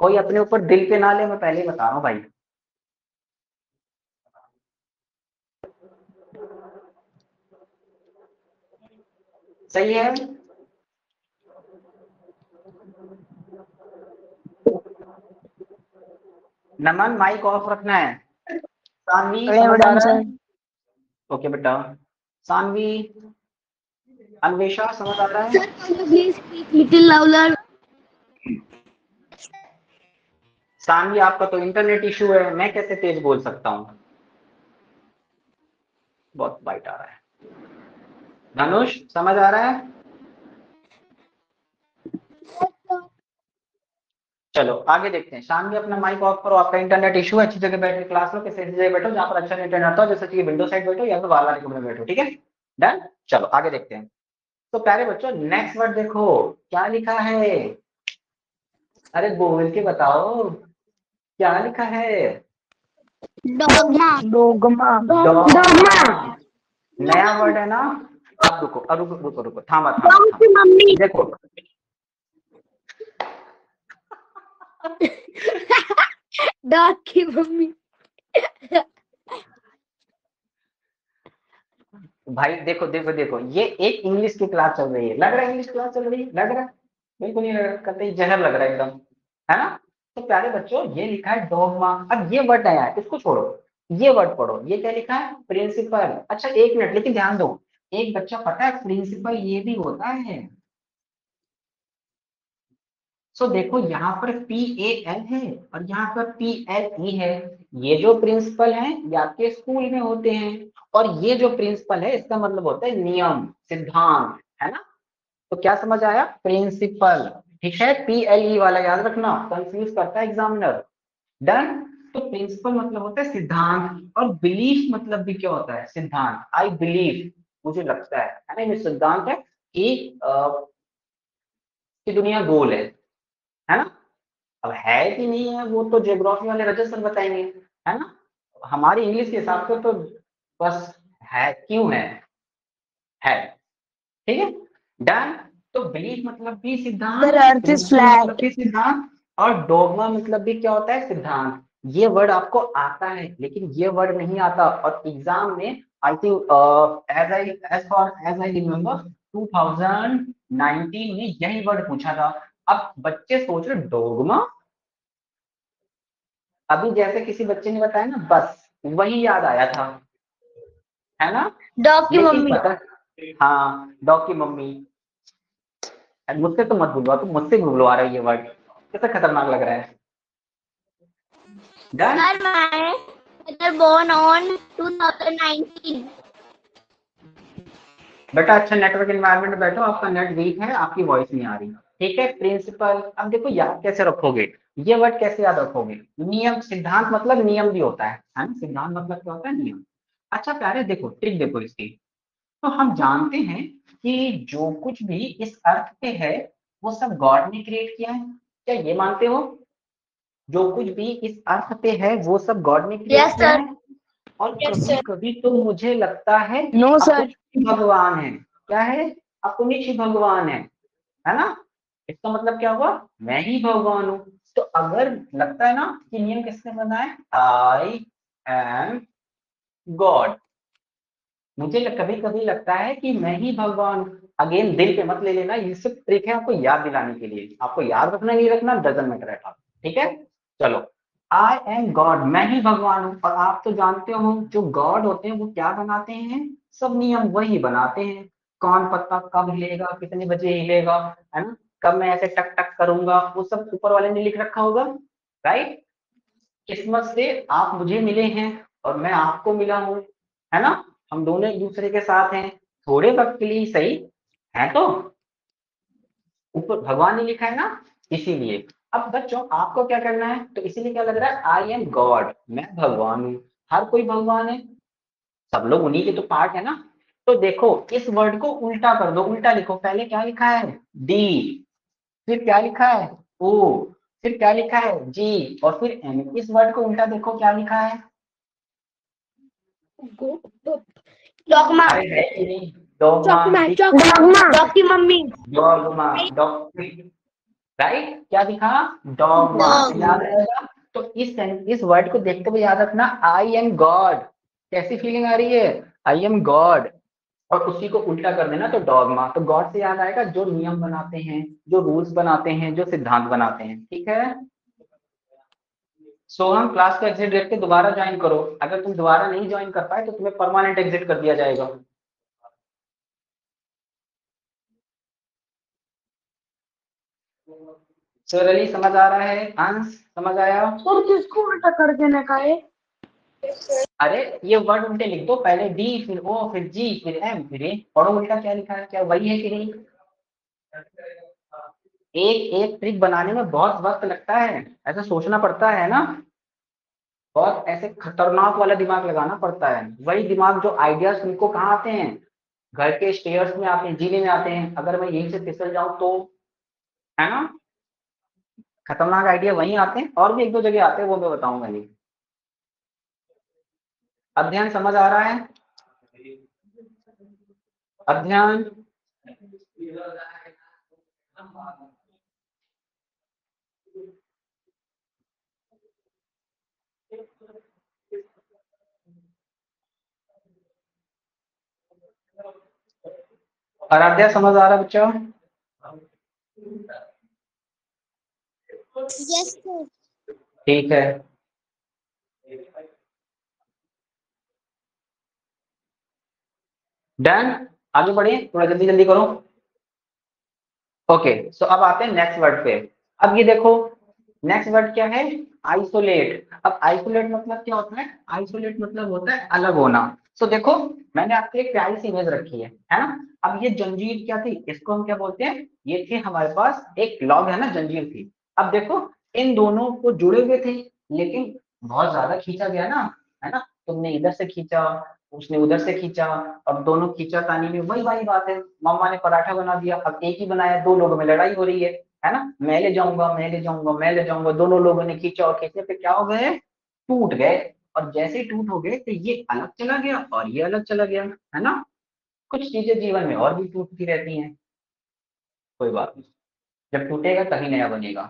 कोई अपने ऊपर दिल पे ना ले, मैं पहले ही बता रहा हूँ भाई। सही है। नमन माइक ऑफ रखना है। सानवी समझ आ रहा है? ओके बेटा। सानवी, अन्वेषा समझ आ रहा है? Sir, can you please speak little louder? Saanvi आपका तो इंटरनेट इशू है, मैं कैसे तेज बोल सकता हूँ? बहुत बाइट आ रहा है। धनुष समझ आ रहा है? चलो आगे देखते हैं। शानवी अपना माइक ऑफ करो, आपका इंटरनेट इशू है, अच्छी जगह बैठ के क्लास लो, किसी ऐसी जगह बैठो जहां पर अच्छा इंटरनेट आता हो, जैसे कि विंडो साइड बैठो या फिर बाहर वाले कमरे में बैठो, ठीक है? डन। चलो आगे देखते हैं। तो प्यारे बच्चों, नेक्स्ट वर्ड देखो क्या लिखा है। अरे बोल के बताओ क्या लिखा है। Dogma. डॉगमा। नया वर्ड है ना। अब रुको, अब रुको रुको रुको, थामा थामा Dog की थामा। मम्मी. देखो Dog की मम्मी. भाई देखो देखो देखो, ये एक इंग्लिश की क्लास चल रही है, लग रहा है इंग्लिश क्लास चल रही है, लग रहा है? बिल्कुल नहीं लग रहा, कतई जहर लग रहा है एकदम, है ना। तो प्यारे बच्चों, ये लिखा है डॉगमा। अब ये वर्ड आया है, इसको छोड़ो, ये वर्ड पढ़ो। ये क्या लिखा है? प्रिंसिपल। अच्छा एक मिनट, लेकिन ध्यान दो, एक बच्चा पता है प्रिंसिपल ये भी होता है। सो देखो यहाँ पर PAL है और यहाँ पर PLE है। ये जो प्रिंसिपल है ये आपके स्कूल में होते हैं, और ये जो प्रिंसिपल है इसका मतलब होता है नियम, सिद्धांत, है ना। तो क्या समझ आया? प्रिंसिपल, ठीक है। PLE वाला याद रखना, कंफ्यूज करता है एग्जामिनर। डन। तो प्रिंसिपल मतलब होता है सिद्धांत, और बिलीफ मतलब भी क्या होता है? सिद्धांत। आई बिलीव, मुझे लगता है ना, ये सिद्धांत है कि दुनिया गोल है ना। अब है कि नहीं है वो तो ज्योग्राफी वाले रजत सर बताएंगे, है ना। हमारी इंग्लिश के हिसाब से तो बस है, क्यों है, ठीक है। डन। तो बिलीफ मतलब भी सिद्धांत, प्रिंसिपल मतलब भी सिद्धांत, और डोगमा मतलब भी क्या होता है? सिद्धांत। ये वर्ड आपको आता है, लेकिन ये वर्ड नहीं आता, और एग्जाम में I think as I remember 2019 में यही वर्ड पूछा था। अब बच्चे सोच रहे डोगमा, अभी जैसे किसी बच्चे ने बताया ना, बस वही याद आया था, है ना। Dog की लेकिन मम्मी. पता, हाँ डॉग की मम्मी। मुझसे तो मत बुलवा, तुम मुझसे बुलवा रहे हो ये वर्ड, कितना खतरनाक लग रहा है। Done. Sir, my father born on 2019. बेटा अच्छा नेटवर्क एनवायरनमेंट में बैठो, आपका नेट वीक है, आपकी वॉइस नहीं आ रही, ठीक है। प्रिंसिपल, अब देखो याद कैसे रखोगे, ये वर्ड कैसे याद रखोगे? नियम, सिद्धांत मतलब नियम भी होता है ना। सिद्धांत मतलब क्या होता है? नियम। अच्छा प्यारे देखो, ट्रिक देखो इसकी। तो हम जानते हैं कि जो कुछ भी इस अर्थ पे है वो सब गॉड ने क्रिएट किया है, क्या ये मानते हो? जो कुछ भी इस अर्थ पे है वो सब गॉड ने क्रिएट Yes, किया sir. है। और कभी कभी तो मुझे लगता है अपुनिश ही भगवान है। क्या है? अपुनिश ही भगवान है ना। इसका मतलब क्या हुआ? मैं ही भगवान हूं। तो अगर लगता है ना कि नियम किसने बनाया, आई एम गॉड, मुझे कभी कभी लगता है कि मैं ही भगवान। अगेन दिल पे मत ले लेना, ये सिर्फ ट्रिक है आपको याद दिलाने के लिए, आपको याद रखना नहीं रखना डजंट मैटर एट ऑल, ठीक है। चलो, आई एम गॉड, मैं ही भगवान हूँ। और आप तो जानते हो जो गॉड होते हैं वो क्या बनाते हैं? सब नियम वही बनाते हैं। कौन पत्ता कब हिलेगा, कितने बजे हिलेगा, है ना, कब मैं ऐसे टक टक करूंगा, वो सब ऊपर वाले ने लिख रखा होगा, राइट। किस्मत से आप मुझे मिले हैं और मैं आपको मिला हूं, है ना। हम दोनों एक दूसरे के साथ हैं, थोड़े वक्त के लिए ही सही है। तो ऊपर भगवान ने लिखा है ना, इसीलिए। अब बच्चों आपको क्या करना है? तो इसीलिए क्या लग रहा है? आई एम गॉड, मैं भगवान हूँ। हर कोई भगवान है, सब लोग उन्हीं के तो पार्ट है ना। तो देखो इस वर्ड को उल्टा कर दो, उल्टा लिखो। पहले क्या लिखा है? डी, फिर क्या लिखा है ओ, फिर क्या लिखा है जी, और फिर एम। इस वर्ड को उल्टा देखो क्या लिखा है। डॉगमा। अरे है कि नहीं, डॉगमा, डॉग की मम्मी। डॉगमा, डॉग, राइट, क्या दिखा, डॉगमा। डॉग। याद रहेगा। तो इस वर्ड को देखते हुए याद रखना, आई एम गॉड। कैसी फीलिंग आ रही है, आई एम गॉड, और उसी को उल्टा कर देना तो डॉगमा। तो गॉड से याद आएगा जो नियम बनाते हैं, जो रूल्स बनाते हैं, जो सिद्धांत बनाते हैं, ठीक है। सोहम, क्लास का एग्जिट देख के दोबारा ज्वाइन करो। अगर तुम दोबारा नहीं ज्वाइन कर पाए तो तुम्हें परमानेंट एग्जिट कर दिया जाएगा। सरली समझ आ रहा है, अंश समझ आया। सर किसको उल्टा कर देने का है? अरे ये वर्ड उल्टे लिख दो, पहले डी फिर ओ फिर जी फिर एम फिर ए, पढ़ो उल्टा क्या लिखा है, क्या वही है कि नहीं। एक एक ट्रिक बनाने में बहुत वक्त लगता है, ऐसा सोचना पड़ता है ना, बहुत ऐसे खतरनाक वाला दिमाग लगाना पड़ता है। वही दिमाग जो आइडियाज तुमको कहाँ आते हैं, घर के स्टेयर्स में आते हैं, जीने में आते हैं। अगर मैं यहीं से फिसल जाऊं तो, है ना, खतरनाक आइडिया वहीं आते हैं, और भी एक दो जगह आते हैं, वो मैं बताऊंगा नहीं। अध्ययन समझ आ रहा है, अध्ययन। आराध्या समझ आ रहा है बच्चों। Yes sir. ठीक है, डन। आगे बढ़े, थोड़ा जल्दी जल्दी करो। ओके, सो अब आते हैं नेक्स्ट वर्ड पे। अब ये देखो, नेक्स्ट वर्ड क्या है, आइसोलेट। अब आइसोलेट मतलब क्या होता है, आइसोलेट मतलब होता है अलग होना। सो देखो, मैंने आपको एक प्यारी सी इमेज रखी है ना। अब ये जंजीर क्या थी, इसको हम क्या बोलते हैं, ये थी हमारे पास एक लॉग है ना, जंजीर थी। अब देखो, इन दोनों को जुड़े हुए थे, लेकिन बहुत ज्यादा खींचा गया ना, है ना। तुमने इधर से खींचा, उसने उधर से खींचा, अब दोनों खींचातानी में वही वाली बात है। मम्मा ने पराठा बना दिया, अब एक ही बनाया, दो लोगों में लड़ाई हो रही है ना। मैं ले जाऊंगा, मैं ले जाऊंगा, मैं ले जाऊंगा, दोनों लोगों ने खींचा, और खींचने पे क्या हो गए, टूट गए। और जैसे ही टूट हो गए तो ये अलग चला गया और ये अलग चला गया, है ना। कुछ चीजें जीवन में और भी टूटती रहती हैं, कोई बात नहीं, जब टूटेगा तभी नया बनेगा।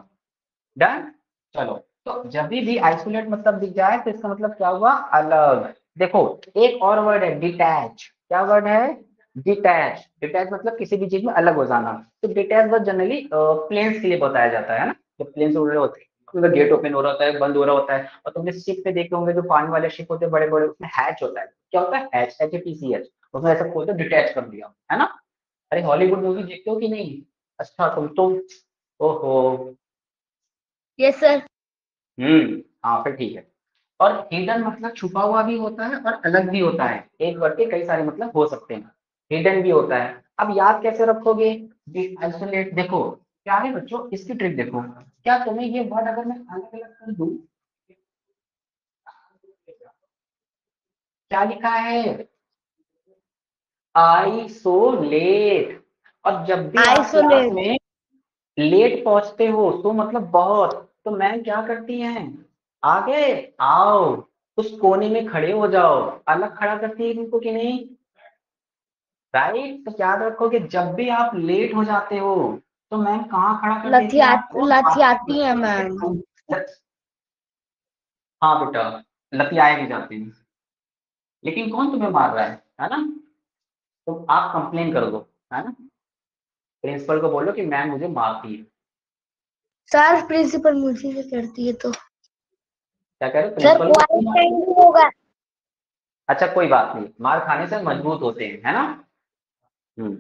डन। चलो, तो जब भी आइसोलेट मतलब दिख जाए तो इसका मतलब क्या हुआ, अलग। देखो, एक और वर्ड है डिटैच। क्या वर्ड है, डिटैच। डिटैच मतलब किसी भी चीज में अलग हो जाना। तो डिटैच वर्ड जनरली प्लेन्स के लिए बताया जाता है ना, जब प्लेन्स उड़ रहे होते हैं, उनका गेट ओपन हो रहा होता है, बंद हो रहा होता है। और तुमने शिप पे देखे होंगे, जो पानी वाले शिप होते हैं बड़े बड़े, उसमें हैच होता है। क्या होता है, हैच, HATCH। उसमें ऐसा खोलते डिटैच कर दिया, है ना। अरे हॉलीवुड मूवी देखते हो कि नहीं, अच्छा तुम ओहो, यस सर। हाँ फिर ठीक है। और हिडन मतलब छुपा हुआ भी होता है और अलग भी होता है, एक वर्ड के कई सारे मतलब हो सकते हैं। हिडन भी होता है। अब याद कैसे रखोगे, आइसोलेट। देखो क्या है बच्चों, इसकी ट्रिक देखो। क्या तुम्हें ये वर्ड अगर मैं अलग अलग कर दूं, क्या लिखा है, आइसोलेट। और जब भी आप क्लास आइसोलेट। में लेट पहुंचते हो तो मतलब बहुत, तो मैम क्या करती हैं, आगे आओ, उस कोने में खड़े हो जाओ। अलग खड़ा करती है तुमको कि नहीं, राइट। तो याद रखोगे, जब भी आप लेट हो जाते हो तो मैम कहाँ खड़ा कर देती है आपको, लथियाती है मैम। हाँ बेटा, लतियाए भी जाते हैं, लेकिन कौन तुम्हें मार रहा है ना। तो आप कंप्लेन कर दो, है ना, प्रिंसिपल को बोलो कि मैम मुझे मारती है। सर प्रिंसिपल मुझे से करती है तो क्या कह रहे हो, सर प्रिंसिपल को क्यों क्वारंटाइन मारती है? भी होगा। अच्छा कोई बात नहीं, मार खाने से मजबूत होते हैं, है ना। हम्म,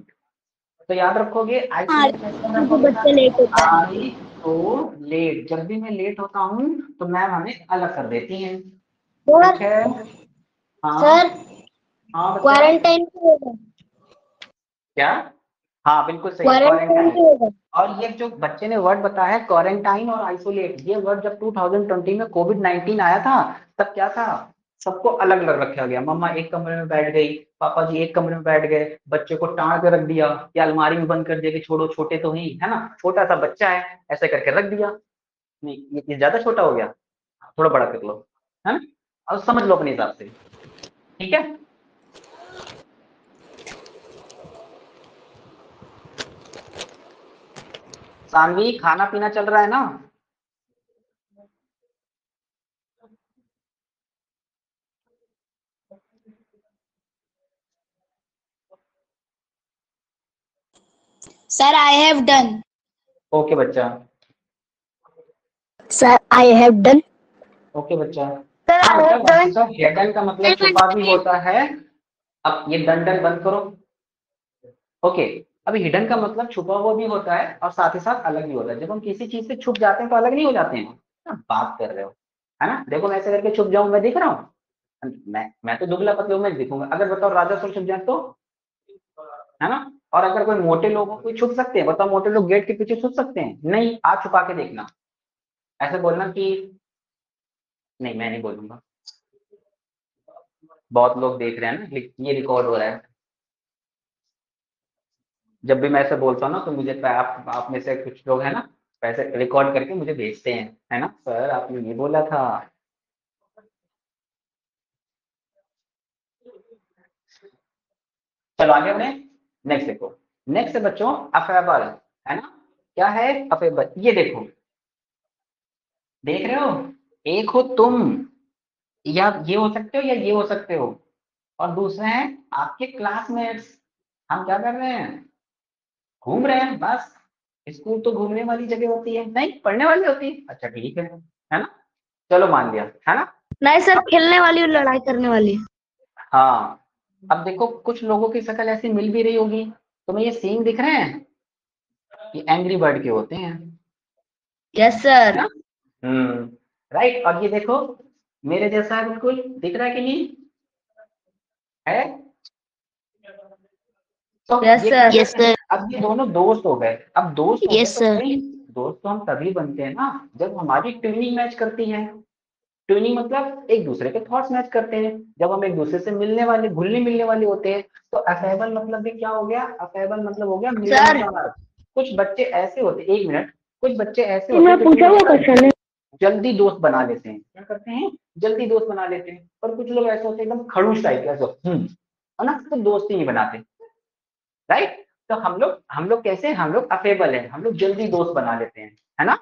तो याद रखोगे, हाँ, आइसोलेट कैसे जो रखोगे, बच्चे लेट होता है। आई तो लेट। जब भी मैं लेट होता हूँ तो मैम हमें अलग कर देती हैं, सर। ठीक है। हाँ, सर हाँ बच्चा, क्वारंटाइन भी होगा। क्या, हाँ बिल्कुल सही, क्वारंटाइन क्वारंटाइन। भी होगा। और ये जो बच्चे ने वर्ड बताया है क्वारंटाइन और आइसोलेट, ये वर्ड जब 2020 में कोविड-19 आया था, तब क्या था, सबको अलग अलग रखा गया। मम्मा एक कमरे में बैठ गई, पापा जी एक कमरे में बैठ गए, बच्चे को टांग के रख दिया या अलमारी में बंद कर दिया कि छोड़ो छोटे तो ही है ना, छोटा सा बच्चा है, ऐसे करके रख दिया। नहीं ये ज्यादा छोटा हो गया, थोड़ा बड़ा कर लो, है ना, और समझ लो अपने हिसाब से, ठीक है। सानवी खाना पीना चल रहा है ना? Sir I have done. Okay बच्चा, Sir, I have done. Okay बच्चा। Sir, हाँ I बच्चा, have done. बच्चा हिडन का मतलब छुपा भी होता है। अब ये डन डन बंद करो, ओके। अभी हिडन का मतलब छुपा हुआ भी होता है और साथ ही साथ अलग भी होता है। जब हम किसी चीज से छुप जाते हैं तो अलग नहीं हो जाते हैं ना, बात कर रहे हो, है ना। देखो मैं ऐसे करके छुप जाऊं, मैं दिख रहा हूँ, मैं तो दुबला पतला हूं, मैं दिखूंगा। अगर बताओ राजा सर छुप जाए तो, है ना। और अगर कोई मोटे लोग कोई छुप सकते हैं, बताओ मोटे लोग गेट के पीछे छुप सकते हैं? नहीं, आप छुपा के देखना, ऐसे बोलना कि नहीं मैं नहीं बोलूंगा, बहुत लोग देख रहे हैं ना, ये रिकॉर्ड हो रहा है। जब भी मैं ऐसे बोलता हूँ ना तो मुझे आप में से कुछ लोग हैं ना, पैसे रिकॉर्ड करके मुझे भेजते हैं, है ना, सर आपने ये बोला था। चलो आगे बढ़े, नेक्स्ट देखो। नेक्स्ट है बच्चों अफेबल, है ना। क्या है अफेबल? ये देखो, देख रहे हो, एक हो तुम, या ये हो सकते हो या ये हो सकते हो, और दूसरा है आपके क्लासमेट्स। हम क्या कर रहे हैं? घूम रहे हैं बस। स्कूल तो घूमने वाली जगह होती है, नहीं पढ़ने वाली होती है। अच्छा ठीक है ना, चलो मान लिया, है ना। नहीं सर, खेलने वाली और लड़ाई करने वाली। हाँ, अब देखो कुछ लोगों की शक्ल ऐसी मिल भी रही होगी, तुम्हें ये सीन दिख रहे हैं, ये एंग्री बर्ड के होते हैं, यस है सर। ना। राइट। और ये देखो मेरे जैसा है, बिल्कुल दिख रहा है कि नहीं है। तो यस ये सर। क्या कहते हैं? अब ये दोनों दोस्त हो गए। अब दोस्त हो गए यस तो सर। भाई दोस्त तो हम तभी बनते हैं ना जब हमारी ट्यूनिंग मैच करती है। ट्यूनिंग मतलब एक दूसरे के थॉट्स मैच करते हैं, जब हम एक दूसरे से मिलने वाले घुलने मिलने वाले होते हैं। तो अफेबल मतलब भी क्या हो गया? अफेबल मतलब हो गया सर मिलनसार। कुछ बच्चे ऐसे होते, एक मिनट, कुछ बच्चे ऐसे होते हैं जो पूछा हुआ क्वेश्चन है, जल्दी दोस्त बना लेते हैं। क्या करते हैं? जल्दी दोस्त बना लेते हैं। और कुछ लोग ऐसे होते हैं एकदम खड़ूस टाइप के, ऐसे है ना, तो दोस्त ही नहीं बनाते। राइट। तो हम लोग कैसे, हम लोग अफेबल है, हम लोग जल्दी दोस्त बना लेते हैं, है ना।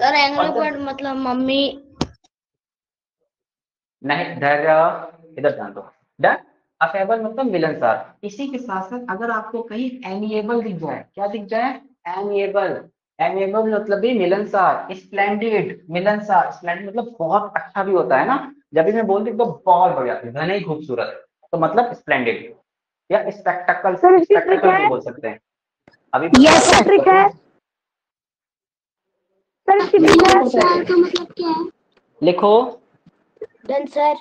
सर एंग्री और जब बर्ड मतलब मम्मी। नहीं धैर्य, इधर ध्यान दो। डन। अफेबल मतलब मिलनसार। इसी के साथ साथ अगर आपको कहीं एमिएबल दिख जाए, क्या दिख जाए? एमिएबल। एमिएबल मतलब भी मिलनसार। स्प्लेंडिड, मिलनसार। स्प्लेंडिड मतलब बहुत अच्छा भी होता है ना, जब भी मैं बोलती हूँ तो बहुत बढ़िया, घने ही खूबसूरत, तो मतलब स्प्लेंडिड या स्पेक्टेकल। स्पेक्टेकल भी बोल सकते हैं। अभी Yes, sir. Trick है. Sir, trick है. सर का मतलब क्या है? लिखो। Done, sir.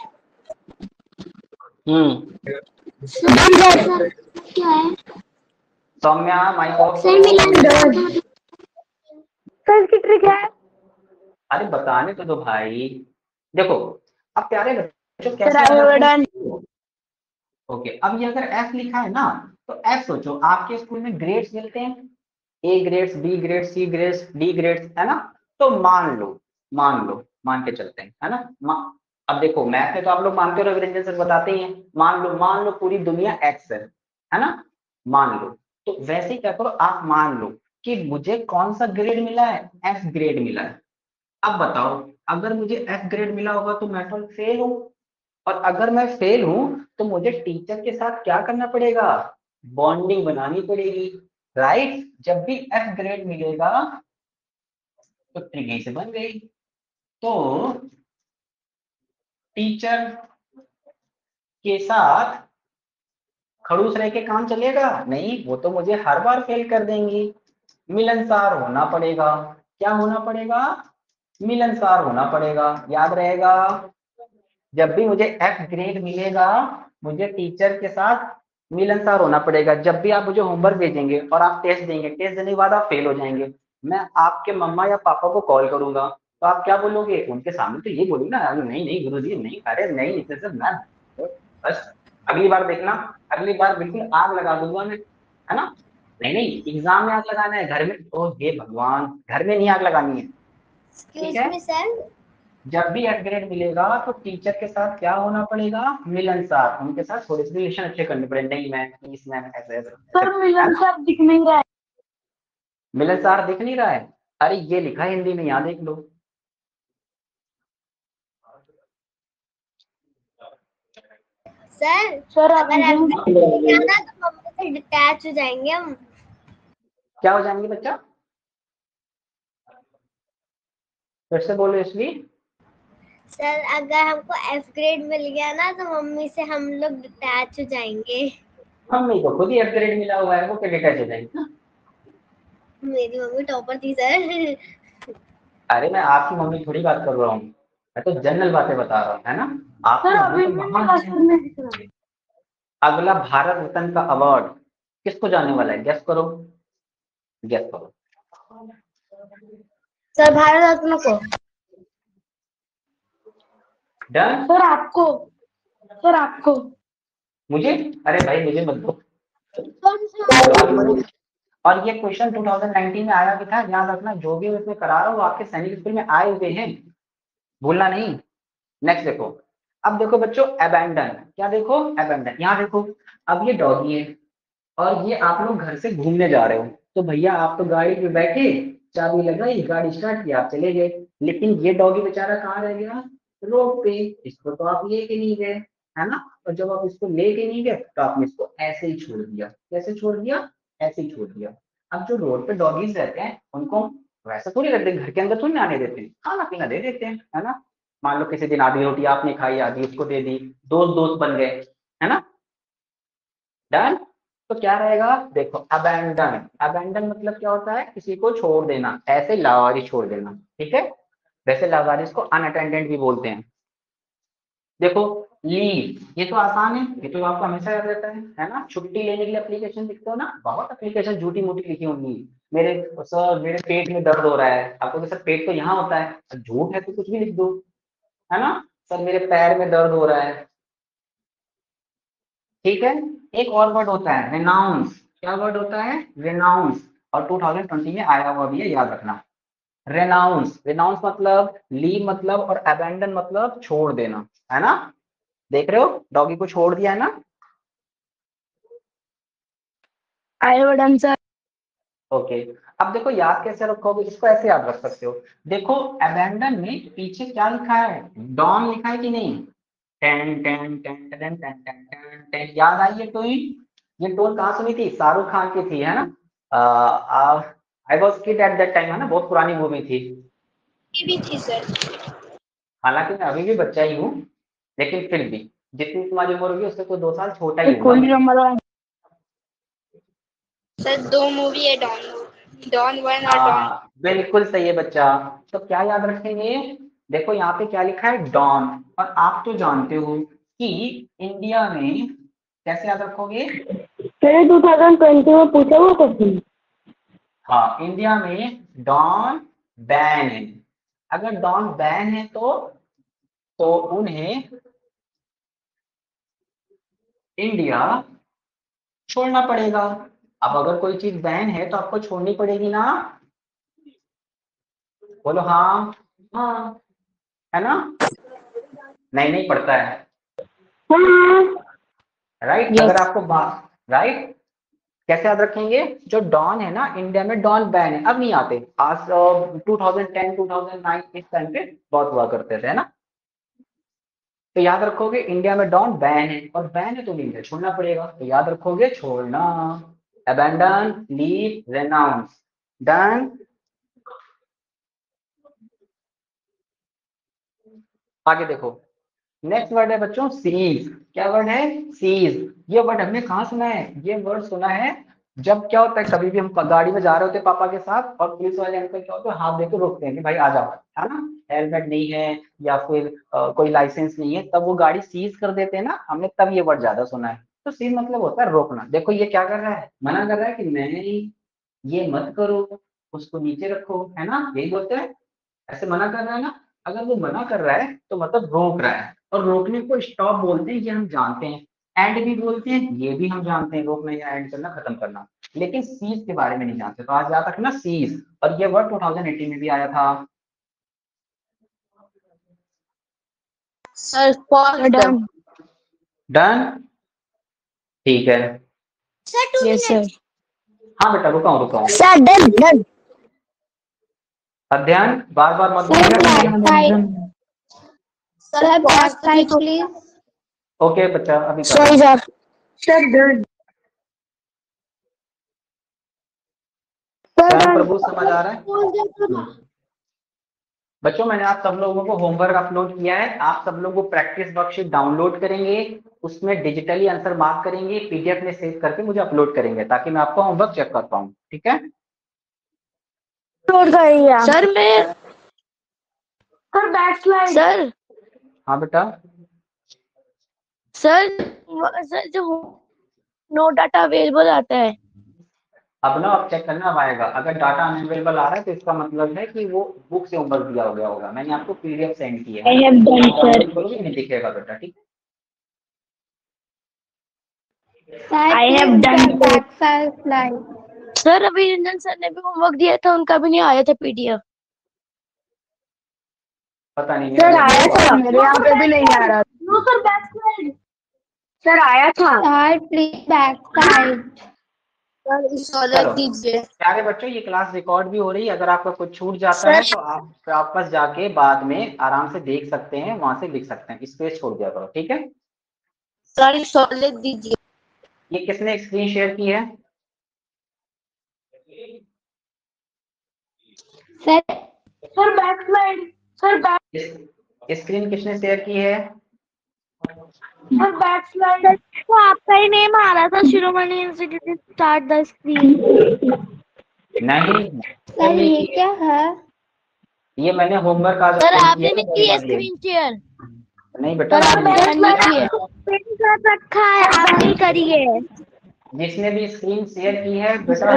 सर क्या है? सौम्या माइक ऑफ सर करो। मिलन। Sir, इसकी trick है. अरे बताने तो दो भाई। देखो अब प्यारे बच्चों Sir, कैसे I याद have रखना done. है? ओके, अब ये अगर एफ लिखा है ना, तो एफ सोचो आपके स्कूल में ग्रेड्स मिलते हैं, ए ग्रेड्स, बी ग्रेड्स, सी ग्रेड्स, डी ग्रेड्स, है ना। तो मान के चलते हैं, है ना। अब देखो मैथ में तो आप लोग मानते हो, रविरंजन सर बताते ही हैं, मान लो पूरी दुनिया एक्स है ना, मान लो। तो वैसे ही क्या करो, आप मान लो कि मुझे कौन सा ग्रेड मिला है? एफ ग्रेड मिला है। अब बताओ, अगर मुझे एफ ग्रेड मिला होगा तो मैं तो फेल हूँ, और अगर मैं फेल हूं तो मुझे टीचर के साथ क्या करना पड़ेगा? बॉन्डिंग बनानी पड़ेगी। राइट। जब भी एफ ग्रेड मिलेगा तो ट्रिगी से बन गई, तो टीचर के साथ खड़ूस रह के काम चलेगा नहीं, वो तो मुझे हर बार फेल कर देंगी। मिलनसार होना पड़ेगा। क्या होना पड़ेगा? मिलनसार होना पड़ेगा, याद रहेगा। जब भी मुझे एफ ग्रेड मिलेगा मुझे टीचर के साथ मिलनसार होना पड़ेगा। जब भी आप मुझे होमवर्क भेजेंगे और आप टेस्ट देंगे, टेस्ट देने के बाद आप फेल हो जाएंगे, मैं आपके मम्मा या पापा को कॉल करूंगा, तो आप क्या बोलोगे? उनके सामने तो ये बोलोगे ना, अरे नहीं नहीं गुरुजी नहीं, अरे नहीं इसे सब ना, बस अगली बार देखना, अगली बार बिल्कुल आग लगा दूंगा मैं, है ना? नहीं नहीं एग्जाम में आग लगाना है, घर में ओ हे भगवान, घर में नहीं आग लगानी है, ठीक एक्सक्यूज है? मी सर। जब भी एफ ग्रेड मिलेगा तो टीचर के साथ क्या होना पड़ेगा? मिलनसार, उनके साथ थोड़े से रिलेशन अच्छे करने पड़े, नहीं मैम प्लीज मैम ऐसे ऐसे, सर है मिलन ना? सर दिख नहीं रहा है। मिलनसार दिख नहीं रहा है? अरे ये लिखा है हिंदी में, यहाँ देख लो। सर सर अगर अभी एफ गया ना तो मम्मी से डिटैच हो जाएंगे हम। क्या हो जाएंगे बच्चा? फिर से बोलो इसलिए। सर अगर हमको एफ ग्रेड मिल गया ना तो मम्मी से हम लोग डिटैच हो जाएंगे। मम्मी को खुद ही एफ ग्रेड मिला हुआ है, वो क्या डिटैच हो जाएंगे ना? मेरी मम्मी टॉपर थी सर। अरे मैं आपकी मम्मी थोड़ी बात कर रहा हूँ, मैं तो जनरल बातें बता रहा हूँ, है ना? आपकी सर मम्मी अभी तो भी महान मेरा है। सर नहीं दिख रहा है। अगला भारत रत्न का अवार्ड किसको जाने वाला है? गेस करो, गेस करो। सर भारत रत्न को। डन? सर आपको। सर आपको। मुझे? अरे भाई मुझे मत दो, सर चलो आगे बढ़ो। और ये क्वेश्चन 2019 में आया भी था, याद रखना, जो भी उसमें करा रहा हूँ आपके सैनिक स्कूल में आए हुए हैं, भूलना नहीं। नेक्स्ट देखो, अब देखो बच्चों अबैंडन, क्या देखो? अबैंडन, यहाँ देखो, अब ये डॉगी है और ये आप लोग घर से घूमने जा रहे हो, तो भैया आप तो गाड़ी पे बैठे, चाबी लगाई, गाड़ी स्टार्ट की, आप चले गए, लेकिन ये डॉगी बेचारा कहाँ रह गया? रोड पे। इसको तो आप लेके नहीं गए, है ना? और जब आप इसको लेके नहीं गए तो आपने इसको ऐसे ही छोड़ दिया। कैसे छोड़ दिया? ऐसे ही छोड़ दिया। अब जो रोड पे डॉगीज रहते हैं उनको वैसे थोड़ी रखते हैं, घर के अंदर थोड़ी ना आने देते हैं, खाना पीना दे देते हैं, है ना? मान लो किसी दिन आधी रोटी आपने खाई, आधी उसको दे दी, दोस्त दोस्त बन गए, है ना? डन? तो क्या रहेगा? देखो अबैंडन, अबैंडन मतलब क्या होता है? किसी को छोड़ देना, ऐसे लावारिस छोड़ देना, ठीक है? वैसे लावारिस को अनअटेंडेड भी बोलते हैं। देखो लीव, ये तो आसान है, ये तो आपको हमेशा याद रहता है ना? छुट्टी लेने के लिए एप्लीकेशन लिखते हो ना, बहुत एप्लीकेशन झूठी मूठी लिखी होंगी, मेरे सर मेरे पेट में दर्द हो रहा है, आपको तो सर पेट तो यहाँ होता है, झूठ है तो कुछ भी लिख दो, है ना? सर मेरे पैर में दर्द हो रहा है, ठीक है? एक और वर्ड होता है रेनाउंस, क्या वर्ड होता है? रेनाउंस, और 2020 में आया हुआ भी है, याद रखना। रेनाउंस, रेनाउंस मतलब लीव मतलब, और अबैंडन मतलब छोड़ देना, है ना? देख रहे हो डॉगी को छोड़ दिया है ना? I wouldn't sir. ओके। अब देखो याद कैसे रखोगे इसको? ऐसे याद रख सकते हो, देखो अबैंडन में पीछे क्या लिखा है? डॉन लिखा है कि नहीं? Ten ten ten ten ten ten ten ten, याद आई है कोई? ये टोन कहाँ सुनी थी? शाहरुख खान की थी, है ना? I was kid at that time, है ना? बहुत पुरानी मूवी थी। ये भी थी सर। हालांकि मैं अभी भी बच्चा ही हूँ, लेकिन फिर भी जितनी तुम्हारी उम्र होगी उससे तो 2 साल छोटा ही हूँ कोई मैं। Number one. सर दो मूवी है, डॉन, डॉन वन और डॉन। हाँ बिल्कुल सही है बच्चा। तो क्या याद रखेंगे? देखो यहाँ पे क्या लिखा है? डॉन। और आप तो जानते हो कि इंडिया में कैसे याद रखोगे? मैंने 2020 में पूछा हुआ क्वेश्चन। हाँ इंडिया में डॉन बैन है। अगर डॉन बैन है तो उन्हें इंडिया छोड़ना पड़ेगा। अब अगर कोई चीज बैन है तो आपको छोड़नी पड़ेगी ना? बोलो हाँ। हाँ, है ना? नहीं नहीं पड़ता है, हाँ। राइट? अगर आपको बात राइट, कैसे याद रखेंगे? जो डॉन है ना, इंडिया में डॉन बैन है, अब नहीं आते, आज 2010 2009 इस टाइम पे बहुत हुआ करते थे, है ना? तो याद रखोगे इंडिया में डॉन बैन है, और बैन है तो इंडिया छोड़ना पड़ेगा, तो याद रखोगे छोड़ना, अबैंडन, लीव, रेनाउंस। डन? आगे देखो, नेक्स्ट वर्ड है बच्चों सीज। क्या वर्ड है? सीज। ये वर्ड हमने कहाँ सुना है? ये वर्ड सुना है जब क्या होता है, कभी भी हम गाड़ी में जा रहे होते हैं पापा के साथ, और पुलिस वाले अंकल क्या होते हैं, हाथ देके रोकते हैं कि भाई आ जाओ, है ना? हेलमेट नहीं है या फिर कोई लाइसेंस नहीं है, तब वो गाड़ी सीज कर देते हैं ना, हमने तब ये वर्ड ज्यादा सुना है। तो सीज मतलब होता है रोकना। देखो ये क्या कर रहा है? मना कर रहा है कि नहीं ये मत करो, उसको नीचे रखो, है ना? यही बोलते हैं। ऐसे मना कर रहा है ना, अगर वो मना कर रहा है तो मतलब रोक रहा है, और रोकने को स्टॉप बोलते हैं, ये हम जानते हैं। एंड भी बोलते हैं, ये भी हम जानते हैं, रोकना या एंड करना, खत्म करना। लेकिन सीज के बारे में नहीं जानते, तो आज याद रखना सीज। और ये वर्ड 2018 में भी आया था। Sir pause done. डन, ठीक है। Sir 2 yes minute. सर। हाँ बेटा, रुकाऊं। Sir done done. अध्ययन बार बार मत बोलिए। Sir back side please. Okay बच्चा, अभी सॉरी सर। Sir done. स्वयं प्रभु समझ आ रहा है? बच्चों, मैंने आप सब लोगों को होमवर्क अपलोड किया है। आप सब लोगों को प्रैक्टिस वर्कशीट डाउनलोड करेंगे, उसमें डिजिटली आंसर मार्क करेंगे, पीडीएफ में सेव करके मुझे अपलोड करेंगे, ताकि मैं आपको होमवर्क चेक कर पाऊँ। ठीक है सर मैं सर बैक स्लाइड। सर हाँ बेटा, सर जो नो डाटा अवेलेबल आता है। अब ना आप चेक करना, अब आएगा। अगर डाटा अनअवेलेबल आ रहा है तो इसका मतलब है कि वो बुक से होमवर्क दिया हो गया होगा। मैंने आपको पीडीएफ सेंड किया है, डाउनलोड करोगे, नहीं दिखेगा बेटा। ठीक है, I have done back slide. Sir अभिनंदन सर ने भी होमवर्क दिया था, उनका भी नहीं आया था पीडीएफ। पता नहीं सर मेरे आया को था, मेरे यहाँ पे भी नहीं आ रहा। No sir back side. Sir आया था। Sir please back side. Sir इस वाला चलो दीजिए। प्यारे बच्चों, ये क्लास रिकॉर्ड भी हो रही है। अगर आपका कुछ छूट जाता है तो आप वापस जाके बाद में आराम से देख सकते हैं, वहां से लिख सकते हैं। स्पेस छोड़ दिया करो, ठीक है। सर सॉलिड दीजिए। ये किसने स्क्रीन शेयर की है? Sir back slide. Sir back screen किसने शेयर की है? Sir back slide. तो आपका ही नेम आ रहा था, शिरोमणि इंस्टीट्यूट स्टार्ट द स्क्रीन। नहीं सर ये क्या है? ये मैंने होमवर्क आज सर अपलोड आपने किया नहीं था किया बड़ी वाली। Screen share. नहीं बेटा, सर मैंने आपने कर रखा है, आप नहीं करिए। जिसने भी स्क्रीन शेयर की है बेटा, सर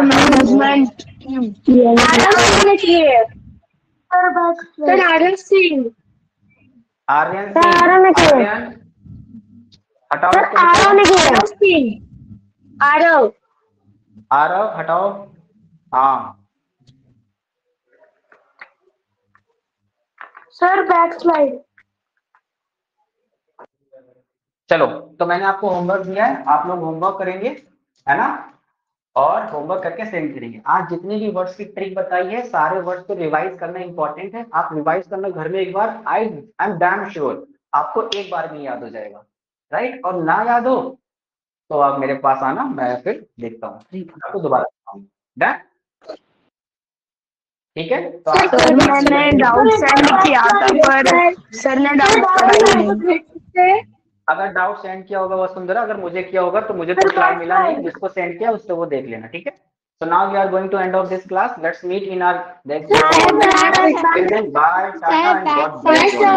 आर्यन सिंह। आर्यन सर सिंह। आर्यन ने किया। आर्यन हटाओ सर इसको आरव ने बेटा। किया। सिंह आरव। आरव हटाओ। हाँ सर बैक स्लाइड। चलो, तो मैंने आपको होमवर्क दिया है, आप लोग होमवर्क करेंगे, है ना, और होमवर्क करके सेंड करेंगे। आज जितने भी वर्ड्स की ट्रिक बताई है, सारे वर्ड्स को रिवाइज करना इंपॉर्टेंट है। आप रिवाइज करना घर में एक बार। आई एम डैम श्योर आपको एक बार में याद हो जाएगा, राइट। और ना याद हो तो आप मेरे पास आना, मैं फिर देखता हूँ, आपको दोबारा बताऊँ। डन, ठीक है। तो सर मैंने डाउट सेंड किया था, पर सर ने डाउट कराई नहीं। अगर डाउट सेंड किया होगा वसुंधरा, अगर मुझे किया होगा तो मुझे तो रिप्लाई मिला नहीं, जिसको सेंड किया उससे वो देख लेना, ठीक है। So now we are going to end of this class. Let's meet in our next class. Till then, bye, tata, and God bless you.